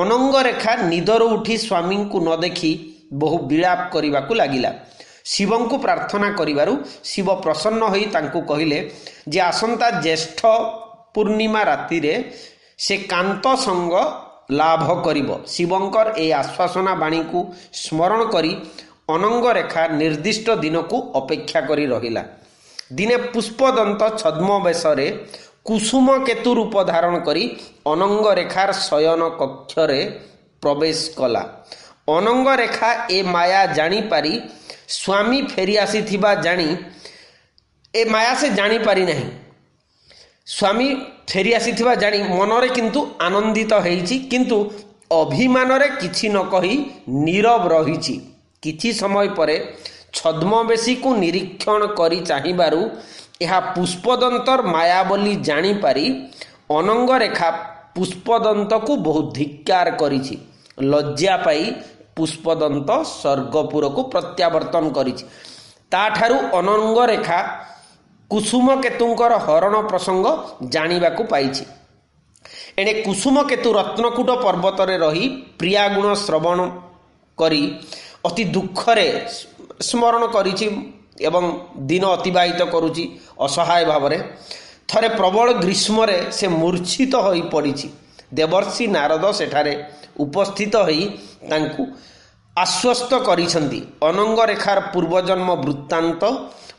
ଅନଙ୍ଗରେଖା ନିଦରୁ ଉଠି ସ୍ୱାମୀଙ୍କୁ ନ ଦେଖି ବହୁ ବିଳାପ କରିବାକୁ ଲାଗିଲା। ଶିବଙ୍କୁ ପ୍ରାର୍ଥନା କରିବାରୁ ଶିବ ପ୍ରସନ୍ନ ହୋଇ ତାଙ୍କୁ କହିଲେ ଯେ ଆସନ୍ତା ଜ୍ୟେଷ୍ଠ ପୂର୍ଣ୍ଣିମା ରାତିରେ ସେ କାନ୍ତ ସଙ୍ଗ ଲାଭ କରିବ। ଶିବଙ୍କର ଏହି ଆଶ୍ୱାସନା ବାଣୀକୁ ସ୍ମରଣ କରି ଅନଙ୍ଗରେଖା ନିର୍ଦ୍ଦିଷ୍ଟ ଦିନକୁ ଅପେକ୍ଷା କରି ରହିଲା। ଦିନେ ପୁଷ୍ପଦନ୍ତ ଛଦ୍ମବେଶରେ କୁସୁମକେତୁ ରୂପ ଧାରଣ କରି ଅନଙ୍ଗରେଖାର ଶୟନ କକ୍ଷରେ ପ୍ରବେଶ କଲା। ଅନଙ୍ଗରେଖା ଏ ମାୟା ଜାଣିପାରି ସ୍ୱାମୀ ଫେରି ଆସିଥିବା ଜାଣି ଏ ମାୟା ସେ ଜାଣିପାରି ନାହିଁ। ସ୍ୱାମୀ ଫେରି ଆସିଥିବା ଜାଣି ମନରେ କିନ୍ତୁ ଆନନ୍ଦିତ ହେଇଛି, କିନ୍ତୁ ଅଭିମାନରେ କିଛି ନ କହି ନୀରବ ରହିଛି। କିଛି ସମୟ ପରେ ଛଦ୍ମବେଶୀକୁ ନିରୀକ୍ଷଣ କରି ଚାହିଁବାରୁ ଏହା ପୁଷ୍ପଦନ୍ତର ମାୟା ବୋଲି ଜାଣିପାରି ଅନଙ୍ଗରେଖା ପୁଷ୍ପଦନ୍ତକୁ ବହୁ ଧିକ୍କାର କରିଛି। ଲଜ୍ଜା ପାଇ ପୁଷ୍ପଦନ୍ତ ସ୍ୱର୍ଗପୁରକୁ ପ୍ରତ୍ୟାବର୍ତ୍ତନ କରିଛି। ତାଠାରୁ ଅନଙ୍ଗରେଖା କୁସୁମକେତୁଙ୍କର ହରଣ ପ୍ରସଙ୍ଗ ଜାଣିବାକୁ ପାଇଛି। ଏଣେ କୁସୁମକେତୁ ରତ୍ନକୂଟ ପର୍ବତରେ ରହି ପ୍ରିୟାଗୁଣ ଶ୍ରବଣ କରି ଅତି ଦୁଃଖରେ ସ୍ମରଣ କରିଛି ଏବଂ ଦିନ ଅତିବାହିତ କରୁଛି ଅସହାୟ ଭାବରେ। ଥରେ ପ୍ରବଳ ଗ୍ରୀଷ୍ମରେ ସେ ମୂର୍ଚ୍ଛିତ ହୋଇ ପଡ଼ିଛି। ଦେବର୍ଷି ନାରଦ ସେଠାରେ ଉପସ୍ଥିତ ହୋଇ ତାଙ୍କୁ ଆଶ୍ୱସ୍ତ କରିଛନ୍ତି। ଅନଙ୍ଗରେଖାର ପୂର୍ବଜନ୍ମ ବୃତ୍ତାନ୍ତ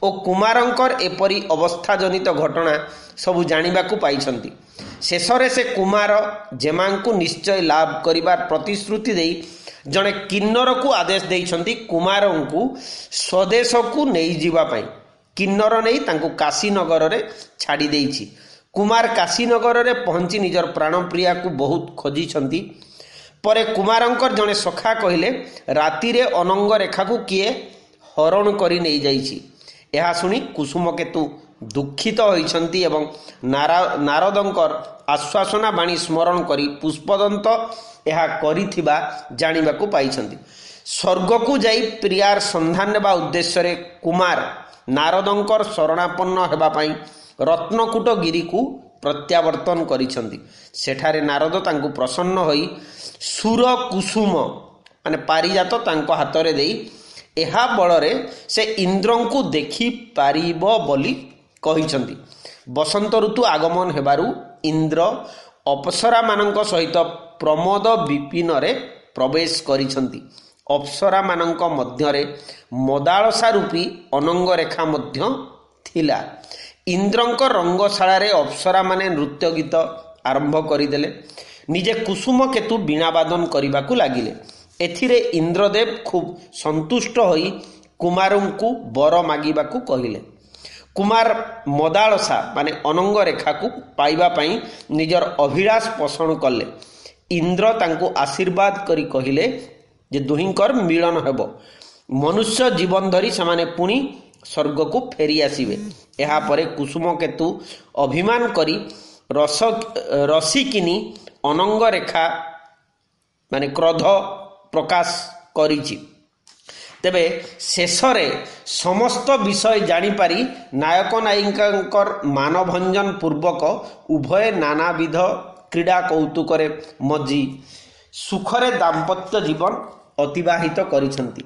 ଓ କୁମାରଙ୍କର ଏପରି ଅବସ୍ଥାଜନିତ ଘଟଣା ସବୁ ଜାଣିବାକୁ ପାଇଛନ୍ତି। ଶେଷରେ ସେ କୁମାର ଜେମାଙ୍କୁ ନିଶ୍ଚୟ ଲାଭ କରିବାର ପ୍ରତିଶ୍ରୁତି ଦେଇ ଜଣେ କିନ୍ନରକୁ ଆଦେଶ ଦେଇଛନ୍ତି କୁମାରଙ୍କୁ ସ୍ୱଦେଶକୁ ନେଇଯିବା ପାଇଁ। କିନ୍ନର ନେଇ ତାଙ୍କୁ କାଶୀନଗରରେ ଛାଡ଼ି ଦେଇଛି। କୁମାର କାଶୀନଗରରେ ପହଞ୍ଚି ନିଜର ପ୍ରାଣପ୍ରିୟାକୁ ବହୁତ ଖୋଜିଛନ୍ତି। ପରେ କୁମାରଙ୍କର ଜଣେ ସଖା କହିଲେ ରାତିରେ ଅନଙ୍ଗରେଖାକୁ କିଏ ହରଣ କରି ନେଇଯାଇଛି। ଏହା ଶୁଣି କୁସୁମକେତୁ ଦୁଃଖିତ ହୋଇଛନ୍ତି ଏବଂ ନାରଦଙ୍କର ଆଶ୍ୱାସନା ବାଣୀ ସ୍ମରଣ କରି ପୁଷ୍ପଦନ୍ତ ଏହା କରିଥିବା ଜାଣିବାକୁ ପାଇଛନ୍ତି। ସ୍ୱର୍ଗକୁ ଯାଇ ପ୍ରିୟାର ସନ୍ଧାନ ନେବା ଉଦ୍ଦେଶ୍ୟରେ କୁମାର ନାରଦଙ୍କର ଶରଣାପନ୍ନ ହେବା ପାଇଁ ରତ୍ନକୂଟ ଗିରିକୁ ପ୍ରତ୍ୟାବର୍ତ୍ତନ କରିଛନ୍ତି। ସେଠାରେ ନାରଦ ତାଙ୍କୁ ପ୍ରସନ୍ନ ହୋଇ ସୁର କୁସୁମ ପାରିଜାତ ତାଙ୍କ ହାତରେ ଦେଇ ଏହା ବଳରେ ସେ ଇନ୍ଦ୍ରଙ୍କୁ ଦେଖିପାରିବ ବୋଲି କହିଛନ୍ତି। ବସନ୍ତ ଋତୁ ଆଗମନ ହେବାରୁ ଇନ୍ଦ୍ର ଅପ୍ସରାମାନଙ୍କ ସହିତ ପ୍ରମୋଦ ବିପିନରେ ପ୍ରବେଶ କରିଛନ୍ତି। ଅପ୍ସରାମାନଙ୍କ ମଧ୍ୟରେ ମଦାଳସା ରୂପୀ ଅନଙ୍ଗରେଖା ମଧ୍ୟ ଥିଲା। ଇନ୍ଦ୍ରଙ୍କ ରଙ୍ଗଶାଳାରେ ଅପ୍ସରାମାନେ ନୃତ୍ୟ ଗୀତ ଆରମ୍ଭ କରିଦେଲେ। ନିଜେ କୁସୁମ କେତୁ ବୀଣାବାଦନ କରିବାକୁ ଲାଗିଲେ। ଏଥିରେ ଇନ୍ଦ୍ରଦେବ ଖୁବ୍ ସନ୍ତୁଷ୍ଟ ହୋଇ କୁମାରଙ୍କୁ ବର ମାଗିବାକୁ କହିଲେ। କୁମାର ମଦାଳସା ମାନେ ଅନଙ୍ଗ ରେଖାକୁ ପାଇବା ପାଇଁ ନିଜର ଅଭିଳାଷ ପୋଷଣ କଲେ। ଇନ୍ଦ୍ର ତାଙ୍କୁ ଆଶୀର୍ବାଦ କରି କହିଲେ ଯେ ଦୁହିଁଙ୍କର ମିଳନ ହେବ। ମନୁଷ୍ୟ ଜୀବନ ଧରି ସେମାନେ ପୁଣି ସ୍ୱର୍ଗକୁ ଫେରି ଆସିବେ। ଏହାପରେ କୁସୁମକେତୁ ଅଭିମାନ କରି ରସିକିନି ଅନଙ୍ଗ ରେଖା ମାନେ କ୍ରୋଧ ପ୍ରକାଶ କରିଛି। ତେବେ ଶେଷରେ ସମସ୍ତ ବିଷୟ ଜାଣିପାରି ନାୟକ ନାୟିକାଙ୍କର ମାନଭଞ୍ଜନ ପୂର୍ବକ ଉଭୟ ନାନାବିଧ କ୍ରୀଡ଼ା କୌତୁକରେ ମଜି ସୁଖରେ ଦାମ୍ପତ୍ୟ ଜୀବନ ଅତିବାହିତ କରିଛନ୍ତି।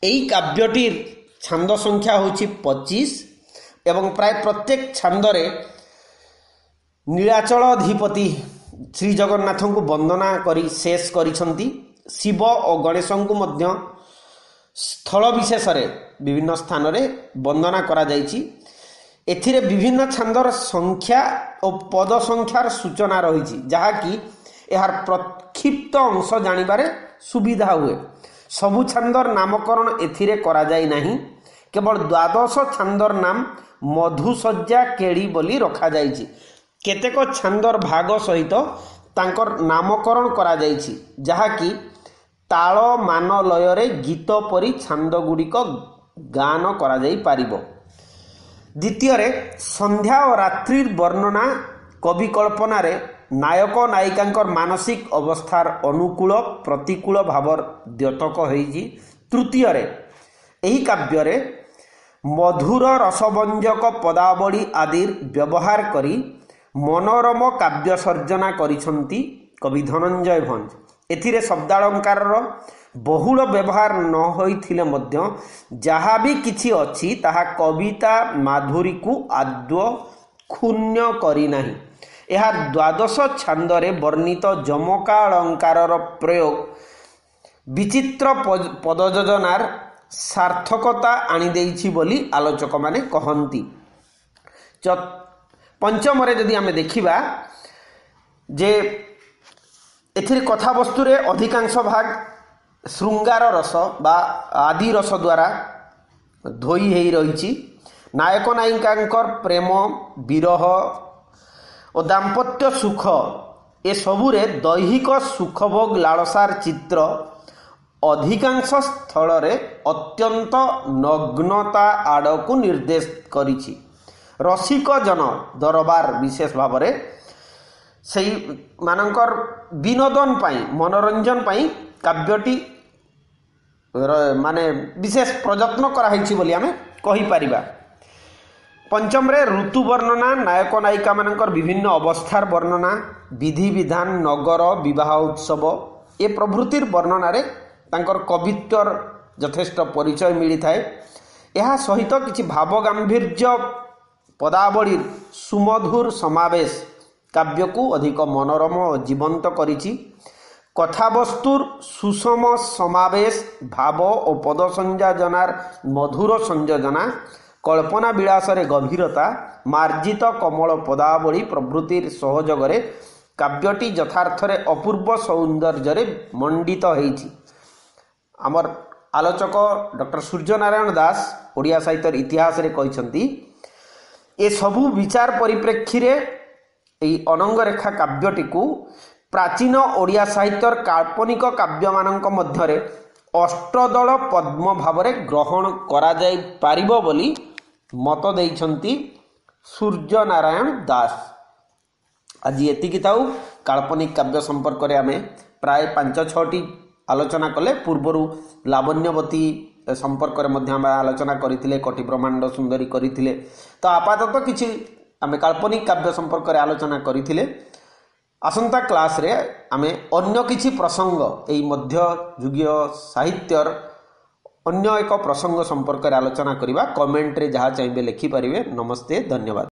ଏହି କାବ୍ୟଟିର ଛାନ୍ଦ ସଂଖ୍ୟା ହେଉଛି 25 ଏବଂ ପ୍ରାୟ ପ୍ରତ୍ୟେକ ଛାନ୍ଦରେ ନୀଳାଚଳାଧିପତି ଶ୍ରୀ ଜଗନ୍ନାଥଙ୍କୁ ବନ୍ଦନା କରି ଶେଷ କରିଛନ୍ତି। ଶିବ ଓ ଗଣେଶଙ୍କୁ ମଧ୍ୟ ସ୍ଥଳ ବିଶେଷରେ ବିଭିନ୍ନ ସ୍ଥାନରେ ବନ୍ଦନା କରାଯାଇଛି। ଏଥିରେ ବିଭିନ୍ନ ଛାନ୍ଦର ସଂଖ୍ୟା ଓ ପଦ ସଂଖ୍ୟାର ସୂଚନା ରହିଛି, ଯାହାକି ଏହାର ପ୍ରକ୍ଷିପ୍ତ ଅଂଶ ଜାଣିବାରେ ସୁବିଧା ହୁଏ। ସବୁ ଛାନ୍ଦର ନାମକରଣ ଏଥିରେ କରାଯାଇ ନାହିଁ। କେବଳ 12 ଛାନ୍ଦର ନାମ ମଧୁସଜ୍ଜା କେଳି ବୋଲି ରଖାଯାଇଛି। କେତେକ ଛାନ୍ଦର ଭାଗ ସହିତ ତାଙ୍କର ନାମକରଣ କରାଯାଇଛି, ଯାହାକି ତାଳ ମାନ ଲୟରେ ଗୀତ ପରି ଛାନ୍ଦ ଗୁଡ଼ିକ ଗାନ କରାଯାଇପାରିବ। ଦ୍ୱିତୀୟରେ ସନ୍ଧ୍ୟା ଓ ରାତ୍ରିର ବର୍ଣ୍ଣନା କବି କଳ୍ପନାରେ ନାୟକ ନାୟିକାଙ୍କର ମାନସିକ ଅବସ୍ଥାର ଅନୁକୂଳ ପ୍ରତିକୂଳ ଭାବର ଦ୍ୟୋତକ ହୋଇଛି। ତୃତୀୟରେ ଏହି କାବ୍ୟରେ ମଧୁର ରସଭଞ୍ଜକ ପଦାବଳୀ ଆଦିର ବ୍ୟବହାର କରି ମନୋରମ କାବ୍ୟ ସର୍ଜନା କରିଛନ୍ତି କବି ଧନଞ୍ଜୟ ଭଞ୍ଜ। ଏଥିରେ ଶବ୍ଦାଳଙ୍କାରର ବହୁଳ ବ୍ୟବହାର ନ ହୋଇଥିଲେ ମଧ୍ୟ ଯାହା ବି କିଛି ଅଛି ତାହା କବିତା ମାଧୁରୀକୁ ଆଦୌ କ୍ଷୁଣ୍ଣ କରିନାହିଁ। ଏହା 12 ଛାନ୍ଦରେ ବର୍ଣ୍ଣିତ ଯମକାଳଙ୍କାରର ପ୍ରୟୋଗ ବିଚିତ୍ର ପଦଯୋଜନାର ସାର୍ଥକତା ଆଣିଦେଇଛି ବୋଲି ଆଲୋଚକମାନେ କହନ୍ତି। ପଞ୍ଚମରେ ଯଦି ଆମେ ଦେଖିବା ଯେ ଏଥିରେ କଥାବସ୍ତୁରେ ଅଧିକାଂଶ ଭାଗ ଶୃଙ୍ଗାର ରସ ବା ଆଦି ରସ ଦ୍ୱାରା ଧୋଇ ହୋଇ ରହିଛି। ନାୟକ ନାୟିକାଙ୍କର ପ୍ରେମ ବିରହ ଓ ଦାମ୍ପତ୍ୟ ସୁଖ ଏସବୁରେ ଦୈହିକ ସୁଖଭୋଗ ଲାଳସାର ଚିତ୍ର ଅଧିକାଂଶ ସ୍ଥଳରେ ଅତ୍ୟନ୍ତ ନଗ୍ନତା ଆଡ଼କୁ ନିର୍ଦ୍ଦେଶ କରିଛି। ରସିକ ଜନ ଦରବାର ବିଶେଷ ଭାବରେ ସେଇମାନଙ୍କର ବିନୋଦନ ପାଇଁ ମନୋରଞ୍ଜନ ପାଇଁ କାବ୍ୟଟି ମାନେ ବିଶେଷ ପ୍ରଯତ୍ନ କରାହେଇଛି ବୋଲି ଆମେ କହିପାରିବା। ପଞ୍ଚମରେ ଋତୁ ବର୍ଣ୍ଣନା, ନାୟକ ନାୟିକାମାନଙ୍କର ବିଭିନ୍ନ ଅବସ୍ଥାର ବର୍ଣ୍ଣନା, ବିଧିବିଧାନ, ନଗର, ବିବାହ ଉତ୍ସବ ଏ ପ୍ରଭୃତିର ବର୍ଣ୍ଣନାରେ ତାଙ୍କର କବିତ୍ୱର ଯଥେଷ୍ଟ ପରିଚୟ ମିଳିଥାଏ। ଏହା ସହିତ କିଛି ଭାବ ଗାମ୍ଭୀର୍ଯ୍ୟ ପଦାବଳୀର ସୁମଧୁର ସମାବେଶ କାବ୍ୟକୁ ଅଧିକ ମନୋରମ ଓ ଜୀବନ୍ତ କରିଛି। କଥାବସ୍ତୁର ସୁଷମ ସମାବେଶ, ଭାବ ଓ ପଦ ସଂଯୋଜନାର ମଧୁର ସଂଯୋଜନା, କଳ୍ପନା ବିଳାସରେ ଗଭୀରତା, ମାର୍ଜିତ କୋମଳ ପଦାବଳୀ ପ୍ରଭୃତିର ସହଯୋଗରେ କାବ୍ୟଟି ଯଥାର୍ଥରେ ଅପୂର୍ବ ସୌନ୍ଦର୍ଯ୍ୟରେ ମଣ୍ଡିତ ହୋଇଛି। ଆମର ଆଲୋଚକ ଡକ୍ଟର ସୂର୍ଯ୍ୟନାରାୟଣ ଦାସ ଓଡ଼ିଆ ସାହିତ୍ୟର ଇତିହାସରେ କହିଛନ୍ତି, ଏସବୁ ବିଚାର ପରିପ୍ରେକ୍ଷୀରେ ଏହି ଅନଙ୍ଗରେଖା କାବ୍ୟଟିକୁ ପ୍ରାଚୀନ ଓଡ଼ିଆ ସାହିତ୍ୟର କାଳ୍ପନିକ କାବ୍ୟମାନଙ୍କ ମଧ୍ୟରେ ଅଷ୍ଟଦଳ ପଦ୍ମ ଭାବରେ ଗ୍ରହଣ କରାଯାଇପାରିବ ବୋଲି ମତ ଦେଇଛନ୍ତି ସୂର୍ଯ୍ୟନାରାୟଣ ଦାସ। ଆଜି ଏତିକି ଥାଉ। କାଳ୍ପନିକ କାବ୍ୟ ସମ୍ପର୍କରେ ଆମେ ପ୍ରାୟ 5-6ଟି ଆଲୋଚନା କଲେ। ପୂର୍ବରୁ ଲାବଣ୍ୟବତୀ ସମ୍ପର୍କରେ ମଧ୍ୟ ଆମେ ଆଲୋଚନା କରିଥିଲେ, କୋଟି ବ୍ରହ୍ମାଣ୍ଡ ସୁନ୍ଦରୀ କରିଥିଲେ। ତ ଆପାତତଃ କିଛି ଆମେ କାଳ୍ପନିକ କାବ୍ୟ ସମ୍ପର୍କରେ ଆଲୋଚନା କରିଥିଲେ। ଆସନ୍ତା କ୍ଲାସ୍ରେ ଆମେ ଅନ୍ୟ କିଛି ପ୍ରସଙ୍ଗ ଏହି ମଧ୍ୟଯୁଗୀୟ ସାହିତ୍ୟର ଅନ୍ୟ ଏକ ପ୍ରସଙ୍ଗ ସମ୍ପର୍କରେ ଆଲୋଚନା କରିବା। କମେଣ୍ଟରେ ଯାହା ଚାହିଁବେ ଲେଖିପାରିବେ। ନମସ୍ତେ, ଧନ୍ୟବାଦ।